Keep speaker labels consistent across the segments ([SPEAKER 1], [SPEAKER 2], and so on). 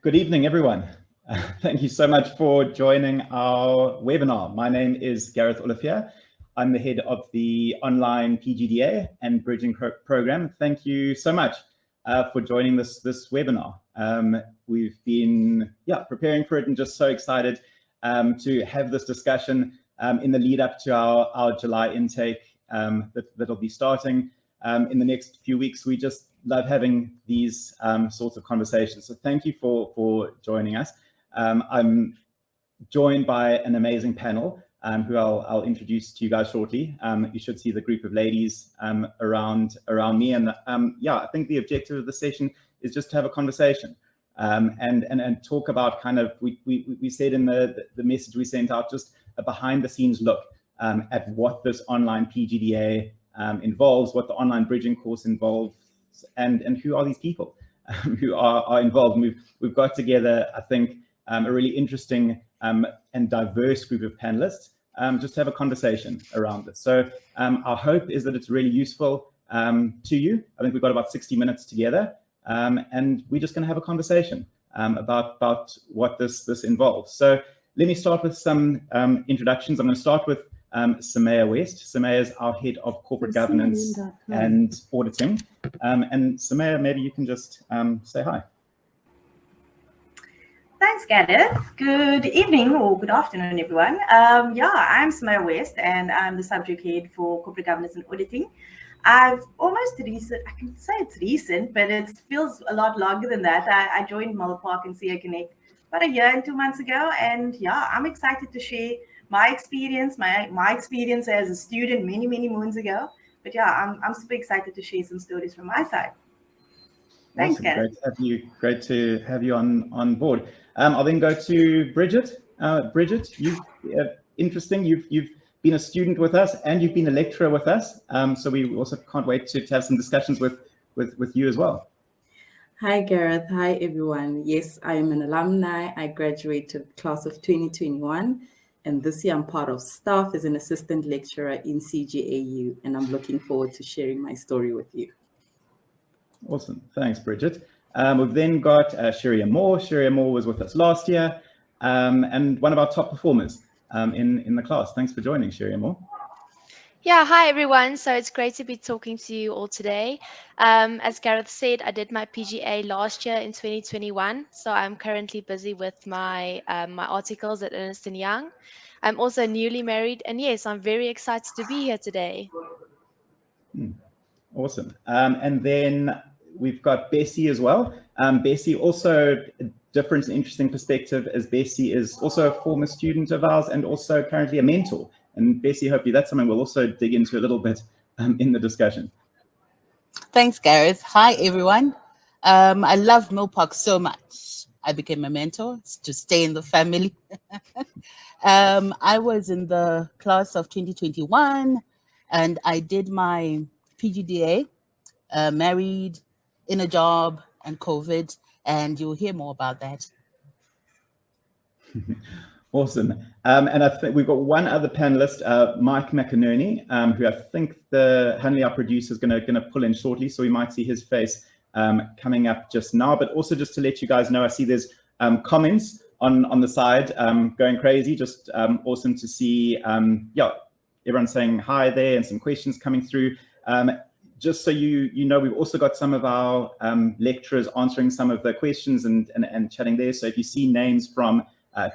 [SPEAKER 1] Good evening, everyone. Thank you so much for joining our webinar. My name is Gareth Olivier. I'm the head of the online PGDA and Bridging program. Thank you so much for joining this webinar. We've been preparing for it and just so excited to have this discussion in the lead up to our July intake that'll be starting in the next few weeks. We just love having these sorts of conversations. So thank you for joining us. I'm joined by an amazing panel who I'll introduce to you guys shortly. You should see the group of ladies around me. And I think the objective of the session is just to have a conversation and talk about kind of, we said in the message we sent out, just a behind the scenes look at what this online PGDA involves, what the online bridging course involves, and who are these people who are involved. And we've got together, I think, a really interesting and diverse group of panelists just to have a conversation around this. So our hope is that it's really useful to you. I think we've got about 60 minutes together, and we're just going to have a conversation about what this involves. So let me start with some introductions. I'm going to start with Samaya West. Samaya is our head of corporate governance and auditing. And Samaya, maybe you can just say hi.
[SPEAKER 2] Thanks, Gareth. Good evening or good afternoon, everyone. I'm Samaya West, and I'm the subject head for corporate governance and auditing. I've almost recent, I can say it's recent, but it feels a lot longer than that. I joined Muller Park and CA Connect about a year and 2 months ago, and I'm excited to share my experience, my experience as a student many moons ago. But I'm super excited to share some stories from my side. Thanks, Gareth.
[SPEAKER 1] Great to have you on board. I'll then go to Bridget. Bridget, interesting. You've been a student with us and you've been a lecturer with us. So we also can't wait to have some discussions with you as well.
[SPEAKER 3] Hi, Gareth. Hi, everyone. Yes, I am an alumni. I graduated class of 2021. And this year I'm part of staff as an assistant lecturer in CGAU. And I'm looking forward to sharing my story with you.
[SPEAKER 1] Awesome. Thanks, Bridget. We've then got Cheri-Amor. Cheri-Amor was with us last year and one of our top performers in the class. Thanks for joining, Cheri-Amor.
[SPEAKER 4] Yeah, hi everyone. So it's great to be talking to you all today. As Gareth said, I did my PGA last year in 2021. So I'm currently busy with my my articles at Ernst & Young. I'm also newly married, and yes, I'm very excited to be here today.
[SPEAKER 1] Awesome. And then we've got Bessie as well. Bessie, also a different and interesting perspective, as Bessie is also a former student of ours and also currently a mentor. And Bessie, hopefully that's something we'll also dig into a little bit in the discussion.
[SPEAKER 5] Thanks, Gareth. Hi, everyone. I love Millpark so much. I became a mentor to stay in the family. I was in the class of 2021 and I did my PGDA, married, in a job, and COVID, and you'll hear more about that.
[SPEAKER 1] Awesome. And I think we've got one other panelist, Mike McInerney, who I think Hanley, our producer, is going to pull in shortly. So we might see his face coming up just now. But also just to let you guys know, I see there's comments on the side going crazy. Just awesome to see, everyone saying hi there and some questions coming through. Just so you know, we've also got some of our lecturers answering some of the questions and chatting there. So if you see names from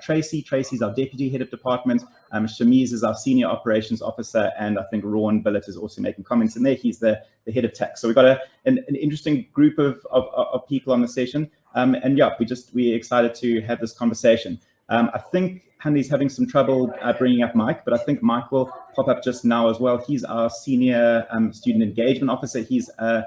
[SPEAKER 1] Tracy's our deputy head of department, Shamiz is our senior operations officer, and I think Ron Billett is also making comments in there. He's the head of tax. So we've got an interesting group of people on the session. We're excited to have this conversation. I think Hanley's having some trouble bringing up Mike, but I think Mike will pop up just now as well. He's our senior student engagement officer. He's a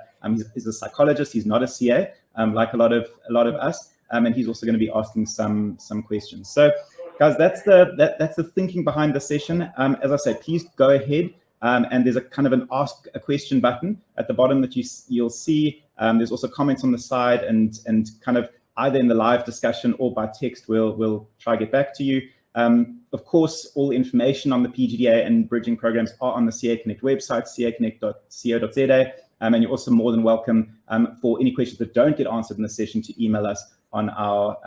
[SPEAKER 1] psychologist. He's not a CA, like a lot of us. And he's also going to be asking some questions. So, guys, that's the thinking behind the session. As I say, please go ahead. And there's a kind of an ask a question button at the bottom that you'll see. There's also comments on the side, and kind of either in the live discussion or by text, we'll try to get back to you. Of course, all the information on the PGDA and bridging programs are on the CA Connect website, caconnect.co.za. And you're also more than welcome for any questions that don't get answered in the session to email us on our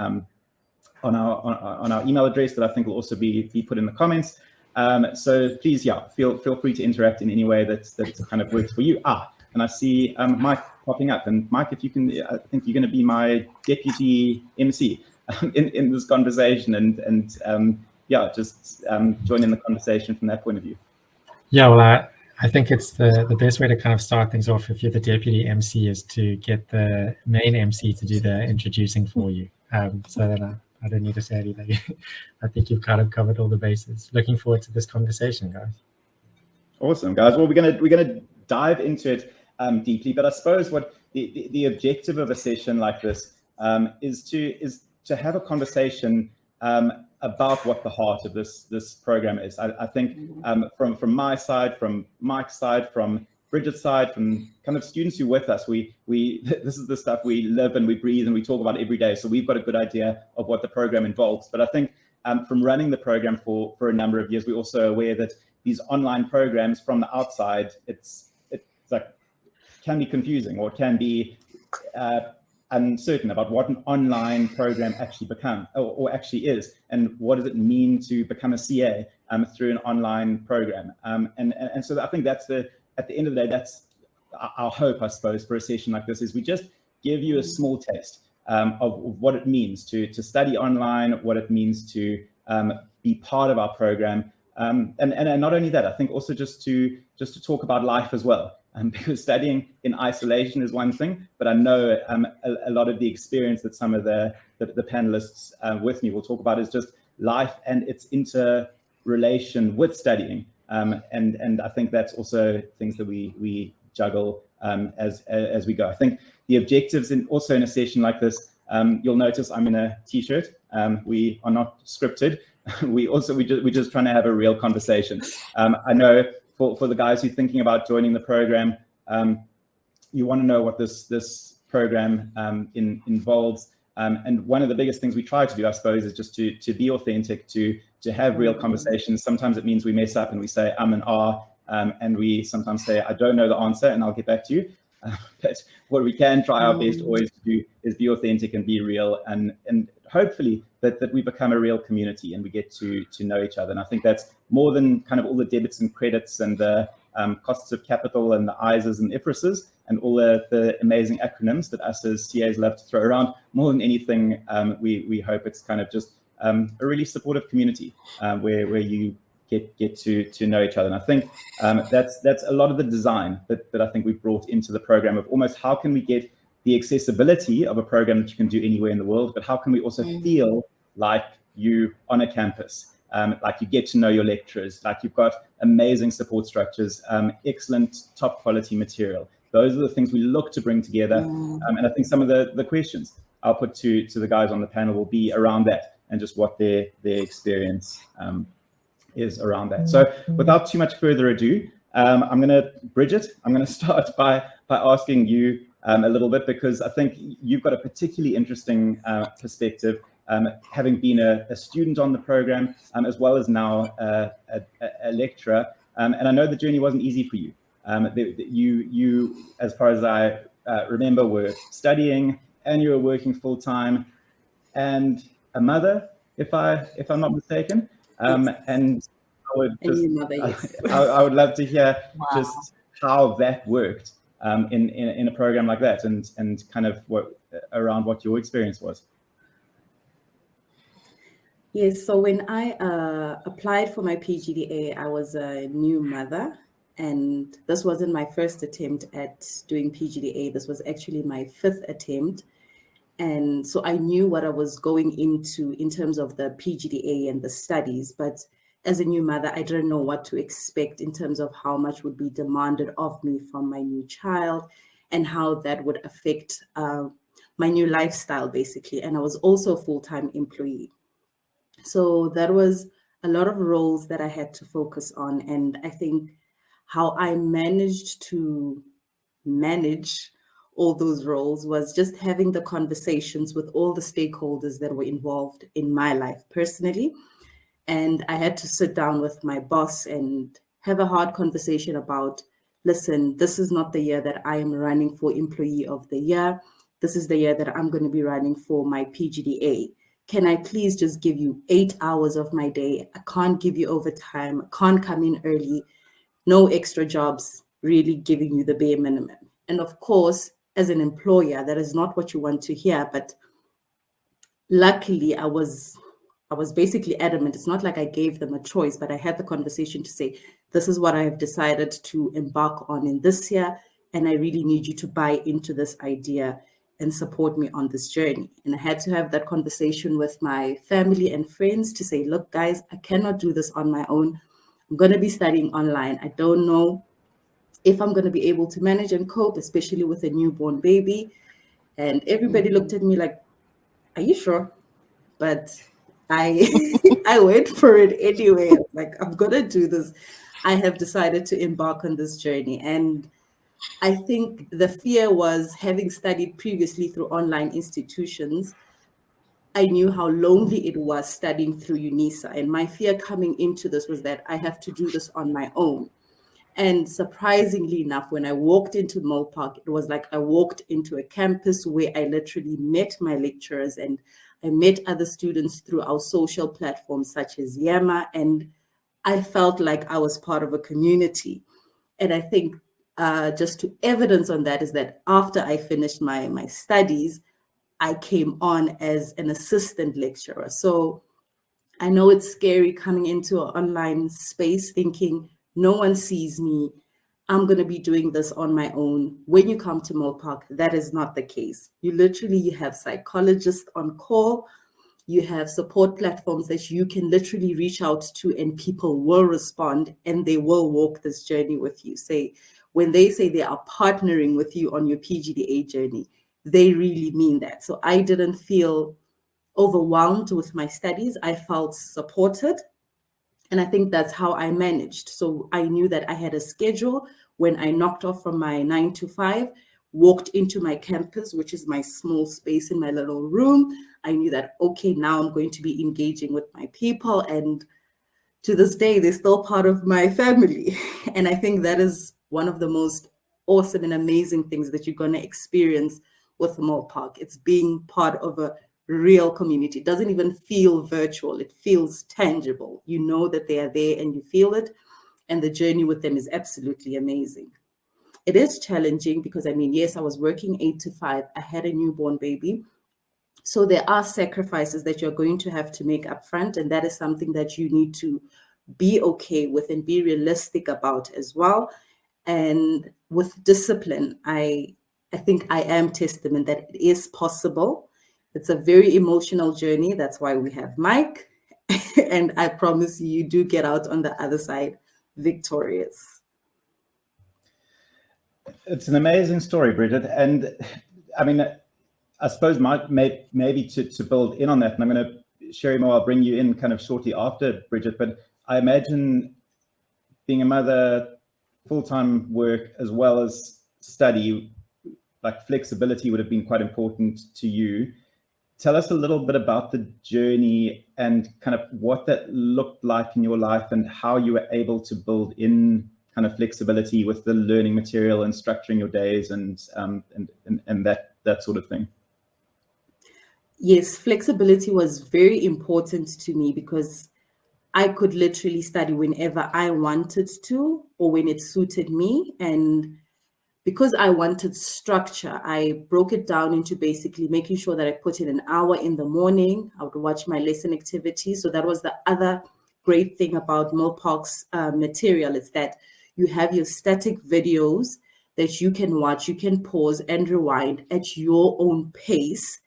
[SPEAKER 1] email address that I think will also be put in the comments. So please, feel free to interact in any way that kind of works for you. And I see Mike popping up. And Mike, if you can, I think you're going to be my deputy MC in this conversation, and just join in the conversation from that point of view.
[SPEAKER 6] Yeah, well, I think it's the best way to kind of start things off if you're the deputy MC is to get the main MC to do the introducing for you. So that I don't need to say anything. I think you've kind of covered all the bases. Looking forward to this conversation, guys.
[SPEAKER 1] Awesome, guys. Well, we're gonna dive into it deeply, but I suppose what the objective of a session like this is to have a conversation about what the heart of this program is. I think from my side, from Mike's side, from Bridget's side, from kind of students who are with us, we this is the stuff we live and we breathe and we talk about every day. So we've got a good idea of what the program involves. But I think from running the program for a number of years, we're also aware that these online programs from the outside, it's like can be confusing, or can be uncertain about what an online program actually become or actually is, and what does it mean to become a CA through an online program. And so I think that's at the end of the day, that's our hope, I suppose, for a session like this, is we just give you a small taste of what it means to study online, what it means to be part of our program. And not only that, I think also just to talk about life as well. Because studying in isolation is one thing, but I know a lot of the experience that some of the panelists with me will talk about is just life and its interrelation with studying. And I think that's also things that we juggle as we go. I think the objectives also in a session like this, you'll notice I'm in a t-shirt. We are not scripted. We're just trying to have a real conversation. I know for the guys who are thinking about joining the program, you want to know what this program involves. And one of the biggest things we try to do, I suppose, is just to be authentic, to have real conversations. Sometimes it means we mess up and we say and and we sometimes say, I don't know the answer and I'll get back to you. But what we can try our best always to do is be authentic and be real, and hopefully that we become a real community and we get to know each other. And I think that's more than kind of all the debits and credits and the costs of capital and the ISAs and IFRSs and all the amazing acronyms that us as CAs love to throw around. More than anything, we hope it's kind of just a really supportive community where you get to know each other. And I think that's a lot of the design that I think we've brought into the program, of almost how can we get the accessibility of a program that you can do anywhere in the world, but how can we also feel like you on a campus, like you get to know your lecturers, like you've got amazing support structures, excellent top quality material. Those are the things we look to bring together. And I think some of the questions I'll put to the guys on the panel will be around that and just what their experience is around that. So without too much further ado, Bridget, I'm gonna start by asking you a little bit, because I think you've got a particularly interesting perspective, having been a student on the program, as well as now a lecturer. And I know the journey wasn't easy for you. You, as far as I remember, were studying and you were working full time, and a mother, if I'm not mistaken. And I would I would love to hear just how that worked in a program like that, and kind of around what your experience was.
[SPEAKER 3] Yes, so when I applied for my PGDA, I was a new mother, and this wasn't my first attempt at doing PGDA. This was actually my 5th attempt. And so I knew what I was going into in terms of the PGDA and the studies, but as a new mother, I didn't know what to expect in terms of how much would be demanded of me from my new child and how that would affect my new lifestyle, basically. And I was also a full-time employee. So that was a lot of roles that I had to focus on. And I think how I managed to manage all those roles was just having the conversations with all the stakeholders that were involved in my life personally. And I had to sit down with my boss and have a hard conversation about, listen, this is not the year that I am running for Employee of the Year. this is the year that I'm going to be running for my PGDA. Can I please just give you 8 hours of my day? I can't give you overtime. I can't come in early. No extra jobs, really giving you the bare minimum. And of course, as an employer, that is not what you want to hear. But luckily, I was basically adamant. It's not like I gave them a choice, but I had the conversation to say, this is what I have decided to embark on in this year. And I really need you to buy into this idea and support me on this journey. And I had to have that conversation with my family and friends to say, look, guys, I cannot do this on my own. I'm going to be studying online. I don't know if I'm going to be able to manage and cope, especially with a newborn baby. And everybody looked at me like, are you sure? But I went for it anyway. Like, I'm going to do this. I have decided to embark on this journey. And I think the fear was, having studied previously through online institutions, I knew how lonely it was studying through UNISA. And my fear coming into this was that I have to do this on my own. And surprisingly enough, when I walked into Mopark, it was like I walked into a campus where I literally met my lecturers and I met other students through our social platforms such as Yama. And I felt like I was part of a community. And I think just to evidence on that is that after I finished my studies, I came on as an assistant lecturer. So I know it's scary coming into an online space thinking no one sees me. I'm going to be doing this on my own. When you come to Mopark, that is not the case. You have psychologists on call. You have support platforms that you can literally reach out to and people will respond and they will walk this journey with you. When they say they are partnering with you on your PGDA journey, they really mean that. So I didn't feel overwhelmed with my studies. I felt supported. And I think that's how I managed. So I knew that I had a schedule. When I knocked off from my 9 to 5, walked into my campus, which is my small space in my little room, I knew that, okay, now I'm going to be engaging with my people. And to this day, they're still part of my family. And I think that is one of the most awesome and amazing things that you're going to experience with Mopark. It's being part of a real community. It doesn't even feel virtual. It feels tangible. You know that they are there and you feel it. And the journey with them is absolutely amazing. It is challenging because, yes, I was working 8 to 5. I had a newborn baby. So there are sacrifices that you're going to have to make up front. And that is something that you need to be okay with and be realistic about as well. And with discipline, I think I am testament that it is possible. It's a very emotional journey. That's why we have Mike. And I promise you do get out on the other side victorious.
[SPEAKER 1] It's an amazing story, Bridget. And I suppose maybe to build in on that, and I'm going to, Cheri-Amor, I'll bring you in kind of shortly after Bridget, but I imagine being a mother, full-time work, as well as study, like flexibility would have been quite important to you. Tell us a little bit about the journey and kind of what that looked like in your life and how you were able to build in kind of flexibility with the learning material and structuring your days and that sort of thing.
[SPEAKER 3] Yes, flexibility was very important to me because I could literally study whenever I wanted to or when it suited me. And because I wanted structure, I broke it down into basically making sure that I put in an hour in the morning. I would watch my lesson activities. So that was the other great thing about Mopark's material, is that you have your static videos that you can watch, you can pause and rewind at your own pace.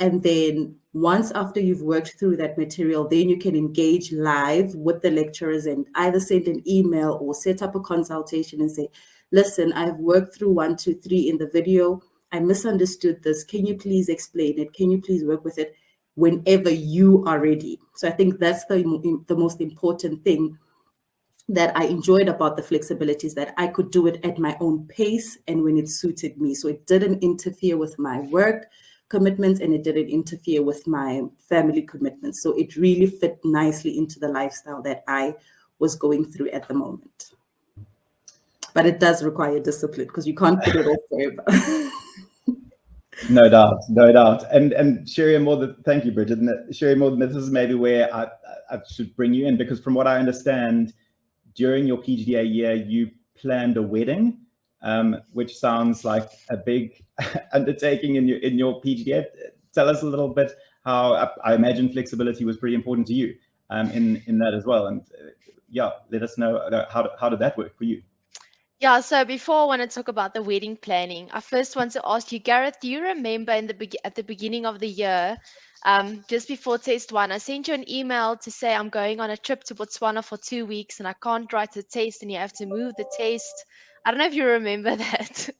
[SPEAKER 3] And then once after you've worked through that material, then you can engage live with the lecturers and either send an email or set up a consultation and say, listen, I've worked through 1, 2, 3 in the video. I misunderstood this. Can you please explain it? Can you please work with it whenever you are ready? So I think that's the most important thing that I enjoyed about the flexibility, is that I could do it at my own pace and when it suited me. So it didn't interfere with my work commitments and it didn't interfere with my family commitments. So it really fit nicely into the lifestyle that I was going through at the moment. But it does require discipline because you can't put it off forever.
[SPEAKER 1] No doubt, no doubt. And Cheri-Amor, thank you, Bridget. And Cheri-Amor, this is maybe where I should bring you in, because from what I understand, during your PGDA year, you planned a wedding, which sounds like a big undertaking in your PGDA. Tell us a little bit how, I imagine flexibility was pretty important to you in that as well. And yeah, let us know how did that work for you?
[SPEAKER 4] Yeah, so before I want to talk about the wedding planning, I first want to ask you, Gareth, do you remember at the beginning of the year, just before test one, I sent you an email to say I'm going on a trip to Botswana for 2 weeks and I can't write the test and you have to move the test. I don't know if you remember that.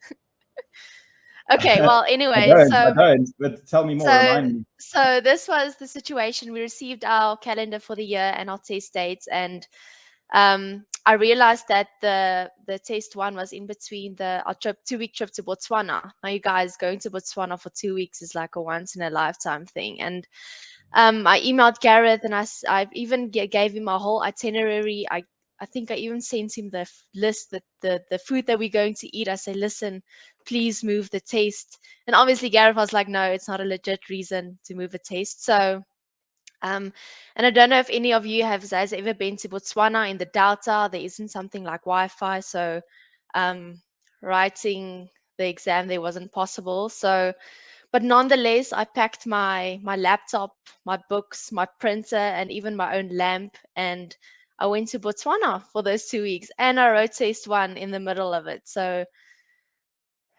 [SPEAKER 4] Okay, well, anyway,
[SPEAKER 1] I don't, but tell me more, remind me.
[SPEAKER 4] So this was the situation. We received our calendar for the year and our test dates, and I realized that the test one was in between our 2-week trip to Botswana. Now, you guys, going to Botswana for 2 weeks is like a once in a lifetime thing. And I emailed Gareth, and I even gave him a whole itinerary. I think I even sent him the list, that the food that we're going to eat. I say, listen, please move the test. And obviously Gareth was like, no, it's not a legit reason to move a test. So and I don't know if any of you has ever been to Botswana in the Delta. There isn't something like Wi-Fi, so writing the exam there wasn't possible. So, but nonetheless, I packed my laptop, my books, my printer, and even my own lamp, and I went to Botswana for those 2 weeks, and I wrote test one in the middle of it.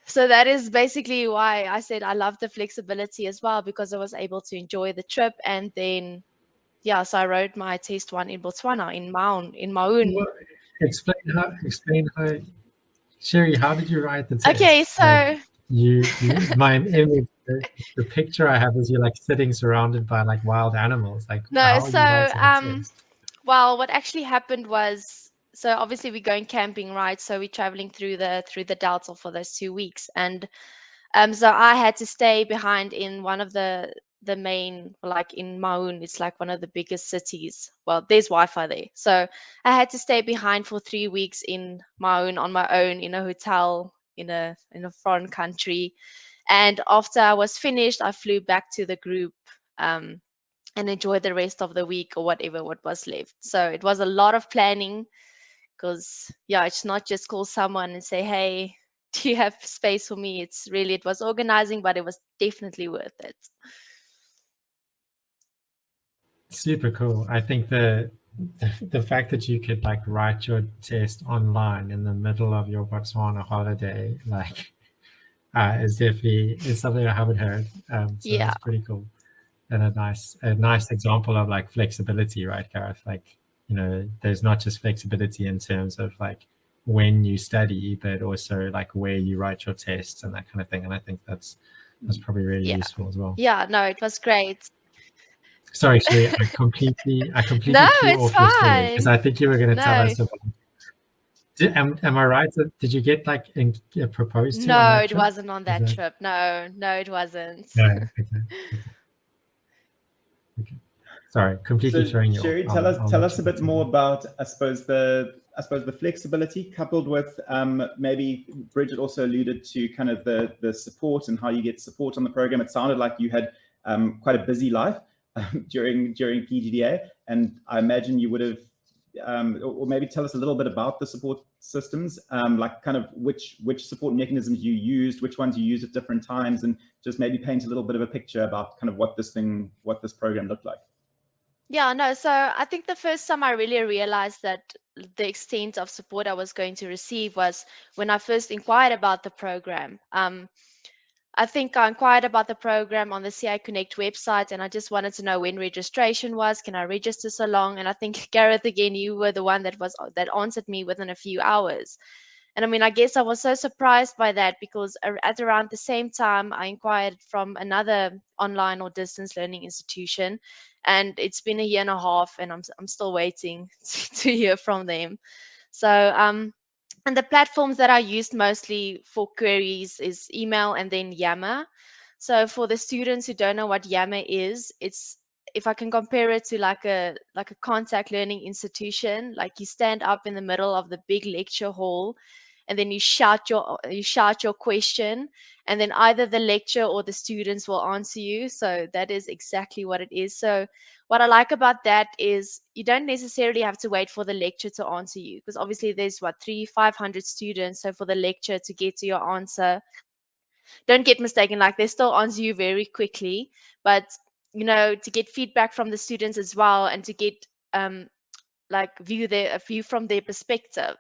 [SPEAKER 4] So that is basically why I said I love the flexibility as well, because I was able to enjoy the trip. And then yeah, so I wrote my test one in Botswana, in Maun.
[SPEAKER 6] Well, explain how, Cheri, how did you write the test?
[SPEAKER 4] Okay, so
[SPEAKER 6] like, my image, the picture I have is you like sitting surrounded by like wild animals. Like,
[SPEAKER 4] no,
[SPEAKER 6] how are you writing a test?
[SPEAKER 4] well, what actually happened was, so obviously we're going camping, right? So we're traveling through the Delta for those 2 weeks, and so I had to stay behind in one of the main, like in Maun. It's like one of the biggest cities. Well, there's Wi-Fi there, so I had to stay behind for 3 weeks in Maun on my own in a hotel in a foreign country. And after I was finished, I flew back to the group. And enjoy the rest of the week or whatever what was left. So it was a lot of planning, because yeah, it's not just call someone and say, hey, do you have space for me? It was organizing, but it was definitely worth it.
[SPEAKER 6] Super cool. I think the fact that you could like write your test online in the middle of your Botswana holiday, like, is something I haven't heard. So
[SPEAKER 4] Yeah.
[SPEAKER 6] that's pretty cool. And a nice example of like flexibility, right, Gareth? Like, you know, there's not just flexibility in terms of like when you study, but also like where you write your tests and that kind of thing. And I think that's probably really useful as well.
[SPEAKER 4] Yeah, no, it was great.
[SPEAKER 6] Sorry, Cheri, I completely
[SPEAKER 4] No,
[SPEAKER 6] threw
[SPEAKER 4] it's
[SPEAKER 6] off your story because
[SPEAKER 4] fine.
[SPEAKER 6] I think you were going to tell
[SPEAKER 4] No.
[SPEAKER 6] us about. Am I right? Did you get like proposed to?
[SPEAKER 4] No,
[SPEAKER 6] on that
[SPEAKER 4] it
[SPEAKER 6] trip?
[SPEAKER 4] wasn't on that trip. No, it wasn't.
[SPEAKER 6] No, okay. Sorry, completely throwing you
[SPEAKER 1] Cheri,
[SPEAKER 6] off.
[SPEAKER 1] tell us a bit more about, I suppose the flexibility coupled with maybe Bridget also alluded to kind of the support and how you get support on the program. It sounded like you had quite a busy life during PGDA, and I imagine you would have, or maybe tell us a little bit about the support systems, like kind of which support mechanisms you used, which ones you used at different times, and just maybe paint a little bit of a picture about kind of what this program looked like.
[SPEAKER 4] Yeah, no, so I think the first time I really realized that the extent of support I was going to receive was when I first inquired about the program. I think I inquired about the program on the CI Connect website, and I just wanted to know when registration was. Can I register so long? And I think, Gareth, again, you were the one that answered me within a few hours. And I mean, I guess I was so surprised by that, because at around the same time, I inquired from another online or distance learning institution, and it's been a year and a half, and I'm still waiting to hear from them. So and the platforms that I used mostly for queries is email and then Yammer. So for the students who don't know what Yammer is, it's, if I can compare it to like a contact learning institution, like you stand up in the middle of the big lecture hall and then you shout your question, and then either the lecturer or the students will answer you. So that is exactly what it is. So what I like about that is you don't necessarily have to wait for the lecturer to answer you, because obviously there's 500 students. So for the lecturer to get to your answer, don't get mistaken, like they still answer you very quickly, but to get feedback from the students as well, and to get like a view from their perspective,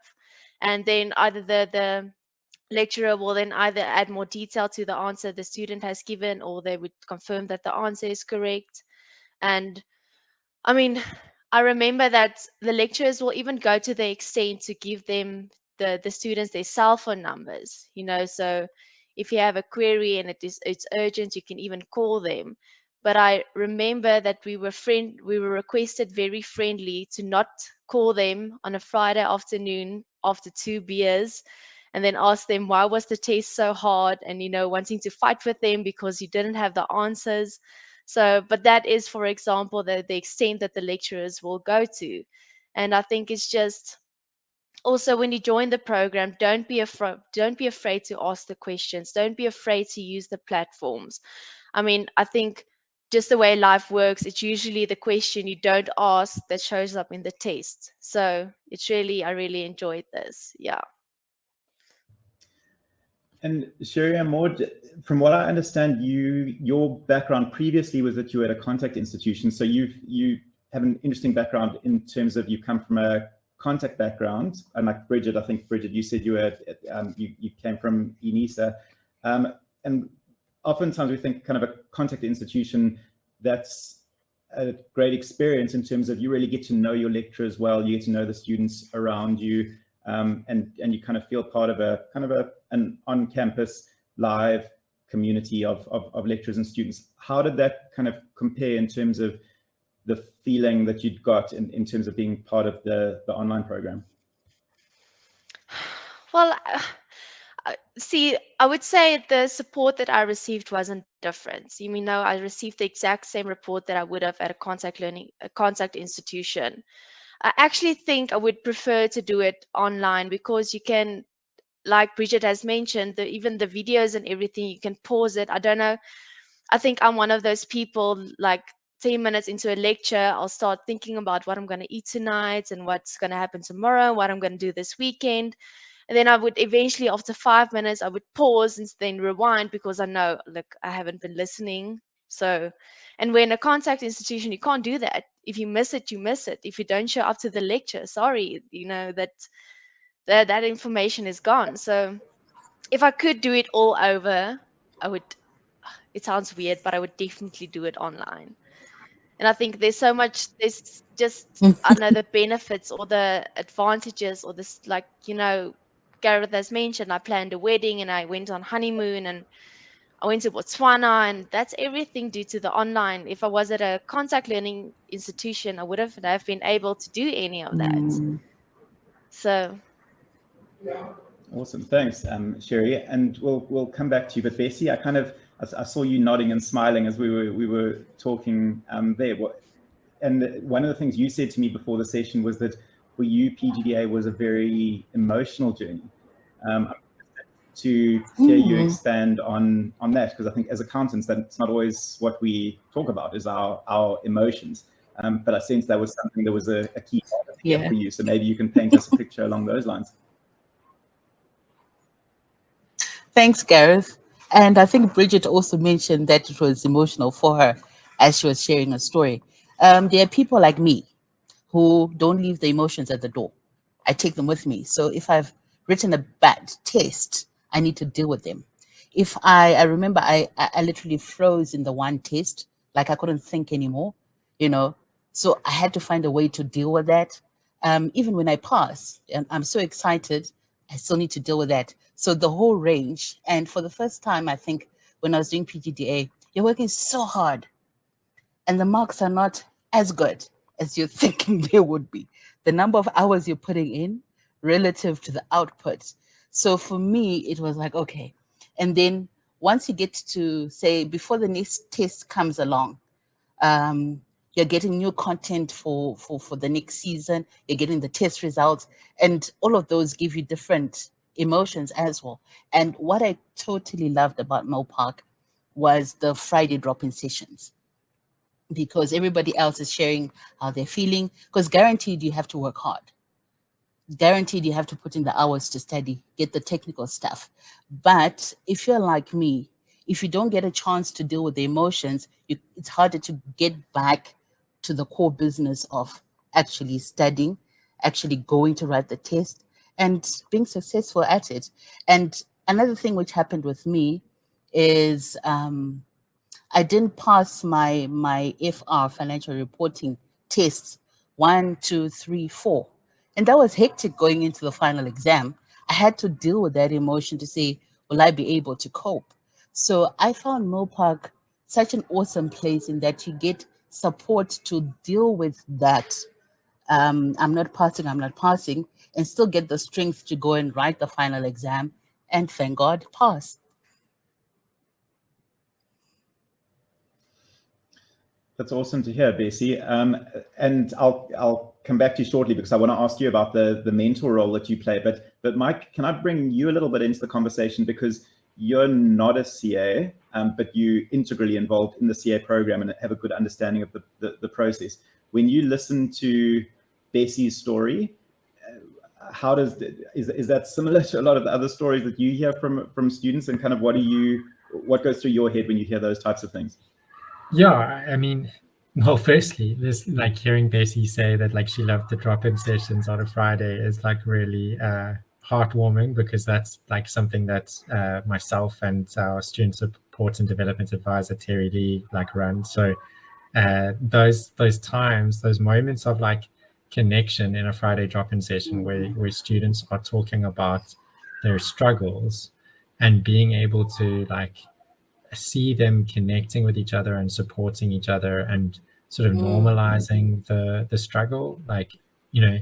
[SPEAKER 4] and then either the lecturer will then either add more detail to the answer the student has given, or they would confirm that the answer is correct. And I mean, I remember that the lecturers will even go to the extent to give them the students their cell phone numbers, so if you have a query and it's urgent, you can even call them. But I remember that we were requested very friendly to not call them on a Friday afternoon after 2 beers, and then ask them why was the test so hard, and wanting to fight with them because you didn't have the answers. So, but that is, for example, the extent that the lecturers will go to. And I think it's just also, when you join the program, don't be afraid to ask the questions. Don't be afraid to use the platforms. I mean, I think just the way life works, it's usually the question you don't ask that shows up in the test. So I really enjoyed this. Yeah.
[SPEAKER 1] And Cheri-Amor, from what I understand, your background previously was that you were at a contact institution. So you have an interesting background in terms of you come from a contact background. And like Bridget, I think Bridget, you said you came from UNISA, and oftentimes we think kind of a contact institution, that's a great experience in terms of you really get to know your lecturers well, you get to know the students around you. And you kind of feel part of an on-campus live community of lecturers and students. How did that kind of compare in terms of the feeling that you'd got in terms of being part of the online program?
[SPEAKER 4] Well, see, I would say the support that I received wasn't different. I received the exact same report that I would have at a contact institution. I actually think I would prefer to do it online, because you can, like Bridget has mentioned, even the videos and everything, you can pause it. I don't know. I think I'm one of those people, like 10 minutes into a lecture, I'll start thinking about what I'm going to eat tonight and what's going to happen tomorrow, what I'm going to do this weekend. And then I would eventually, after 5 minutes, I would pause and then rewind, because I know, look, I haven't been listening. So, and when a contact institution, you can't do that. If you miss it, you miss it. If you don't show up to the lecture, sorry, that information is gone. So if I could do it all over, I would, it sounds weird, but I would definitely do it online. And I think there's just, I know, the benefits or the advantages, or this, like, Gareth has mentioned, I planned a wedding and I went on honeymoon and I went to Botswana, and that's everything due to the online. If I was at a contact learning institution, I would have been able to do any of that. So.
[SPEAKER 1] Awesome, thanks, Cheri. And we'll come back to you. But Bessie, I saw you nodding and smiling as we were talking there. And one of the things you said to me before the session was that for you, PGDA was a very emotional journey. To hear you expand on that, because I think as accountants, that's not always what we talk about, is our emotions. But I sense that was something that was a key part of it for you. So maybe you can paint us a picture along those lines.
[SPEAKER 5] Thanks, Gareth. And I think Bridget also mentioned that it was emotional for her as she was sharing her story. There are people like me who don't leave the emotions at the door. I take them with me. So if I've written a bad test, I need to deal with them. If I remember, I literally froze in the one test, like I couldn't think anymore, so I had to find a way to deal with that. Even when I pass, and I'm so excited, I still need to deal with that. So the whole range. And for the first time, I think when I was doing PGDA, you're working so hard and the marks are not as good as you're thinking they would be. The number of hours you're putting in relative to the output. So for me, it was like, okay. And then once you get to, say, before the next test comes along, you're getting new content for the next season, you're getting the test results, and all of those give you different emotions as well. And what I totally loved about Mopark was the Friday drop-in sessions, because everybody else is sharing how they're feeling, because guaranteed you have to work hard. Guaranteed you have to put in the hours to study, get the technical stuff. But if you're like me, if you don't get a chance to deal with the emotions, it's harder to get back to the core business of actually studying, actually going to write the test, and being successful at it. And another thing which happened with me is I didn't pass my FR, financial reporting tests 1, 2, 3, 4. And that was hectic going into the final exam. I had to deal with that emotion to say, will I be able to cope? So I found Mopark such an awesome place in that you get support to deal with that. I'm not passing, and still get the strength to go and write the final exam, and thank God, pass.
[SPEAKER 1] That's awesome to hear, Bessie. And I'll come back to you shortly because I want to ask you about the mentor role that you play. But Mike, can I bring you a little bit into the conversation, because you're not a CA, but you integrally involved in the CA program and have a good understanding of the process. When you listen to Bessie's story, is that similar to a lot of the other stories that you hear from students, and kind of what goes through your head when you hear those types of things?
[SPEAKER 6] Yeah, I mean, well, firstly, this, like, hearing Bessie say that, like, she loved the drop-in sessions on a Friday is, like, really heartwarming, because that's, like, something that myself and our student support and development advisor Terry Lee, like, run. So those times, those moments of, like, connection in a Friday drop-in session where students are talking about their struggles and being able to, like, see them connecting with each other and supporting each other and sort of normalizing the struggle. Like, you know,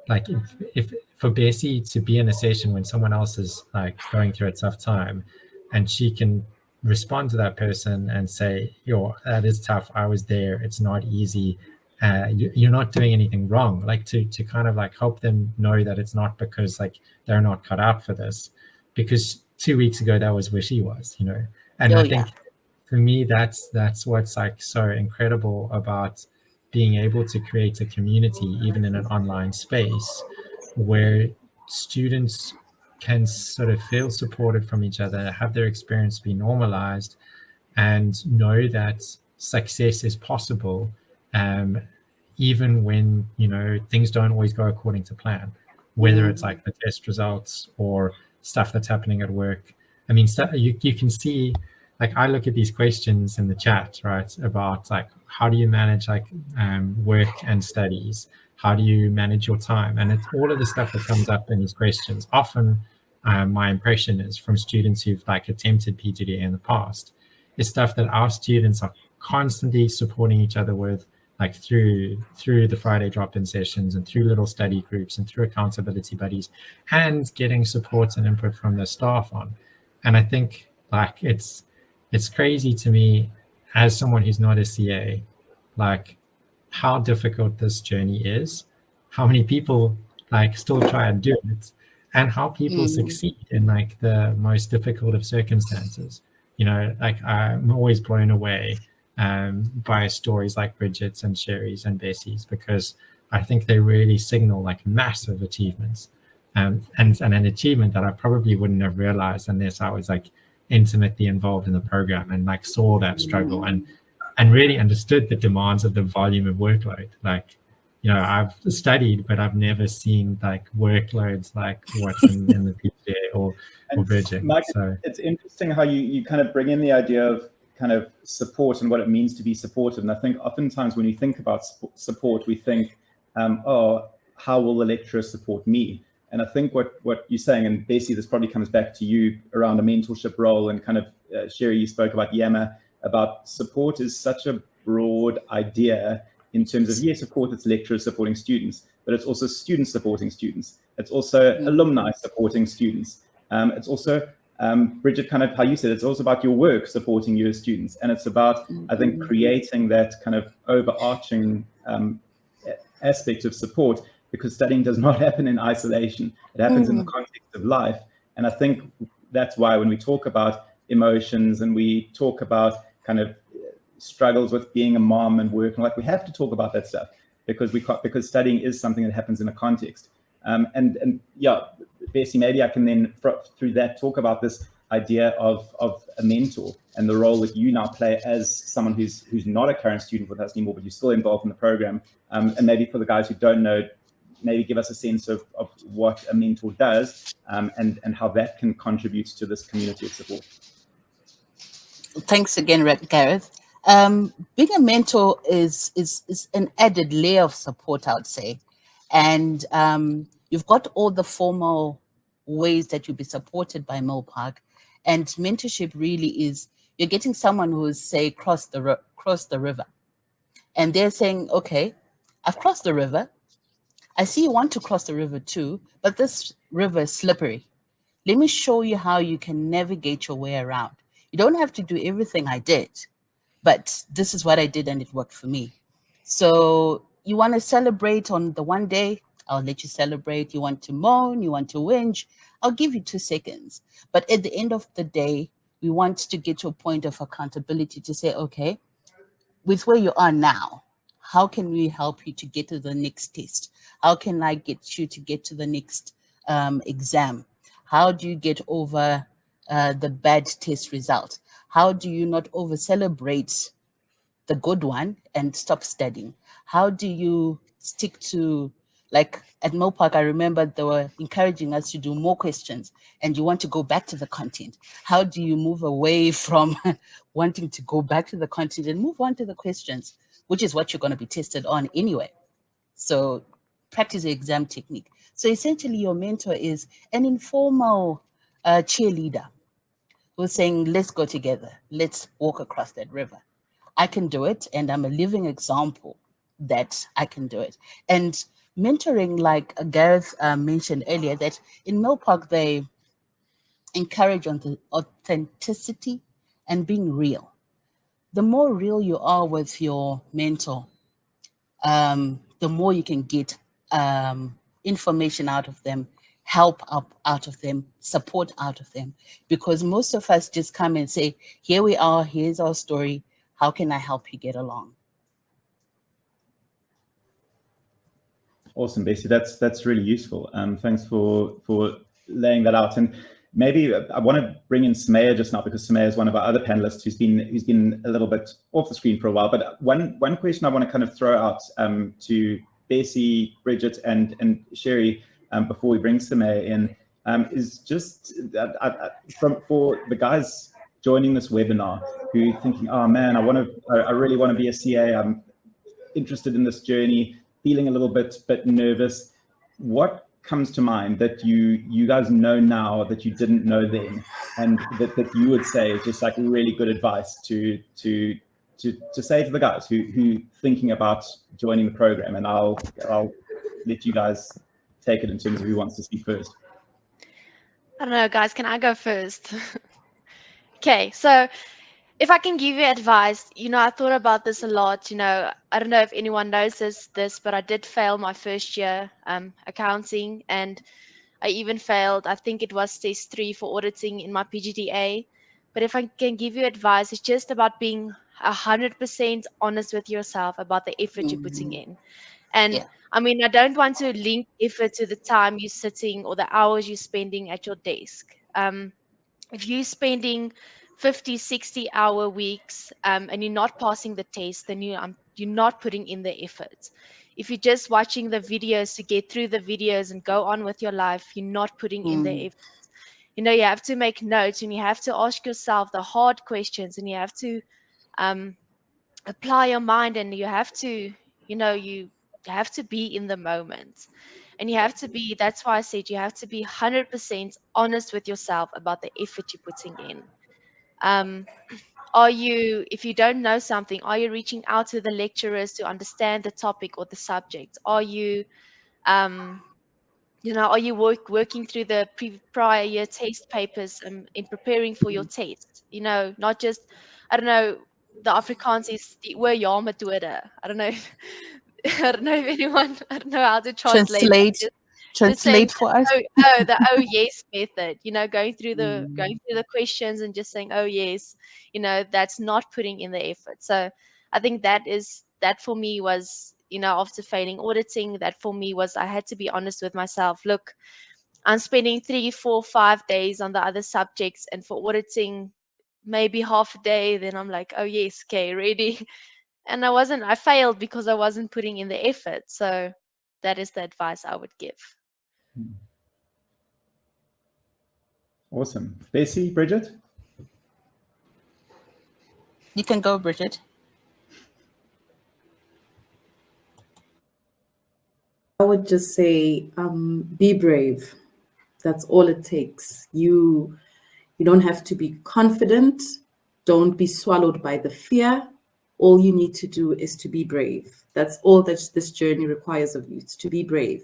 [SPEAKER 6] like if for Bessie to be in a session when someone else is, like, going through a tough time, and she can respond to that person and say, yo, that is tough, I was there, it's not easy, you're not doing anything wrong, like to kind of, like, help them know that it's not because, like, they're not cut out for this, because 2 weeks ago that was where she was, you know. And I think for me, that's what's, like, so incredible about being able to create a community, even in an online space, where students can sort of feel supported from each other, have their experience be normalized, and know that success is possible, even when, you know, things don't always go according to plan, whether it's, like, the test results or stuff that's happening at work. I mean, you can see, like, I look at these questions in the chat, right, about, like, how do you manage, like, work and studies? How do you manage your time? And it's all of the stuff that comes up in these questions. Often, my impression is from students who've, like, attempted PGDA in the past, is stuff that our students are constantly supporting each other with, like, through the Friday drop-in sessions and through little study groups and through accountability buddies, and getting support and input from the staff on. And I think, like, it's crazy to me, as someone who's not a CA, like, how difficult this journey is, how many people, like, still try and do it, and how people succeed in, like, the most difficult of circumstances. You know, like, I'm always blown away by stories like Bridget's and Cheri's and Bessie's, because I think they really signal, like, massive achievements, and an achievement that I probably wouldn't have realized unless I was, like, intimately involved in the program and, like, saw that struggle and really understood the demands of the volume of workload. Like, you know, I've studied, but I've never seen, like, workloads like what's in the PGDA or Bridget.
[SPEAKER 1] Mike,
[SPEAKER 6] so
[SPEAKER 1] it's interesting how you kind of bring in the idea of kind of support and what it means to be supported. And I think oftentimes when you think about support, we think, oh, how will the lecturer support me? And I think what you're saying, and Bessie, this probably comes back to you around a mentorship role, and kind of Cheri, you spoke about Yama, about support is such a broad idea in terms of, yes, of course, it's lecturers supporting students, but it's also students supporting students. It's also alumni supporting students. It's also, Bridget, kind of how you said, it's also about your work supporting your students. And it's about, I think, creating that kind of overarching aspect of support, because studying does not happen in isolation. It happens in the context of life. And I think that's why when we talk about emotions and we talk about kind of struggles with being a mom and work, and like, we have to talk about that stuff because studying is something that happens in a context. And yeah, Bessie, maybe I can then through that talk about this idea of a mentor and the role that you now play as someone who's not a current student with us anymore, but you're still involved in the program. And maybe for the guys who don't know, maybe give us a sense of what a mentor does, and how that can contribute to this community of support.
[SPEAKER 5] Thanks again, Gareth. Being a mentor is an added layer of support, I would say. And you've got all the formal ways that you'll be supported by Milpark. And mentorship really is, you're getting someone who is, say, cross the river. And they're saying, okay, I've crossed the river. I see you want to cross the river too, but this river is slippery. Let me show you how you can navigate your way around. You don't have to do everything I did, but this is what I did and it worked for me. So you want to celebrate on the one day, I'll let you celebrate. You want to moan, you want to whinge, I'll give you 2 seconds. But at the end of the day, we want to get to a point of accountability to say, okay, with where you are now, how can we help you to get to the next test? How can I get you to get to the next exam? How do you get over the bad test result? How do you not over-celebrate the good one and stop studying? How do you stick to, like at Milpark, I remember they were encouraging us to do more questions and you want to go back to the content. How do you move away from wanting to go back to the content and move on to the questions, which is what you're going to be tested on anyway? So practice the exam technique. So essentially your mentor is an informal cheerleader who's saying, let's go together. Let's walk across that river. I can do it. And I'm a living example that I can do it. And mentoring, like Gareth mentioned earlier, that in Milpark, they encourage on the authenticity and being real. The more real you are with your mentor, the more you can get information out of them, help out of them, support out of them. Because most of us just come and say, here we are, here's our story. How can I help you get along?
[SPEAKER 1] Awesome, Bessie. That's really useful. Thanks for laying that out. And maybe I want to bring in Sumaya just now, because Sumaya is one of our other panelists who's been a little bit off the screen for a while. But one question I want to kind of throw out to Bessie, Bridget, and Cheri before we bring Sumaya in is just for the guys joining this webinar who are thinking, oh man, I really want to be a CA. I'm interested in this journey, feeling a little bit nervous. What comes to mind that you guys know now that you didn't know then, and that you would say is just like really good advice to say to the guys who thinking about joining the program? And I'll let you guys take it in terms of who wants to speak first.
[SPEAKER 4] I don't know, guys, can I go first? Okay, so if I can give you advice, I thought about this a lot. I don't know if anyone knows this, but I did fail my first year accounting, and I even failed, I think it was test 3 for auditing in my PGDA. But if I can give you advice, it's just about being 100% honest with yourself about the effort you're putting in. And
[SPEAKER 5] Yeah.
[SPEAKER 4] I mean, I don't want to link effort to the time you're sitting or the hours you're spending at your desk. If you're spending 50, 60-hour weeks and you're not passing the test, then you're not putting in the effort. If you're just watching the videos to get through the videos and go on with your life, you're not putting in the effort. You have to make notes and you have to ask yourself the hard questions, and you have to apply your mind, and you have to, you have to be in the moment. And you have to be, that's why I said you have to be 100% honest with yourself about the effort you're putting in. If you don't know something, are you reaching out to the lecturers to understand the topic or the subject? Are you, are you working through the prior year test papers in preparing for your test? Not just, I don't know, the Afrikaans is die oor ja metode. I don't know if anyone, I don't know how to translate.
[SPEAKER 5] translate for us?
[SPEAKER 4] The yes method, going through the questions and just saying, oh yes, that's not putting in the effort. So I think that for me was, after failing auditing, that for me was, I had to be honest with myself. Look, I'm spending 3, 4, 5 days on the other subjects, and for auditing maybe half a day, then I'm like, oh yes, okay, ready. And I failed because I wasn't putting in the effort. So that is the advice I would give.
[SPEAKER 1] Awesome. Bessie, Bridget?
[SPEAKER 5] You can go, Bridget.
[SPEAKER 3] I would just say, be brave. That's all it takes. You don't have to be confident. Don't be swallowed by the fear. All you need to do is to be brave. That's all that this journey requires of you. It's to be brave.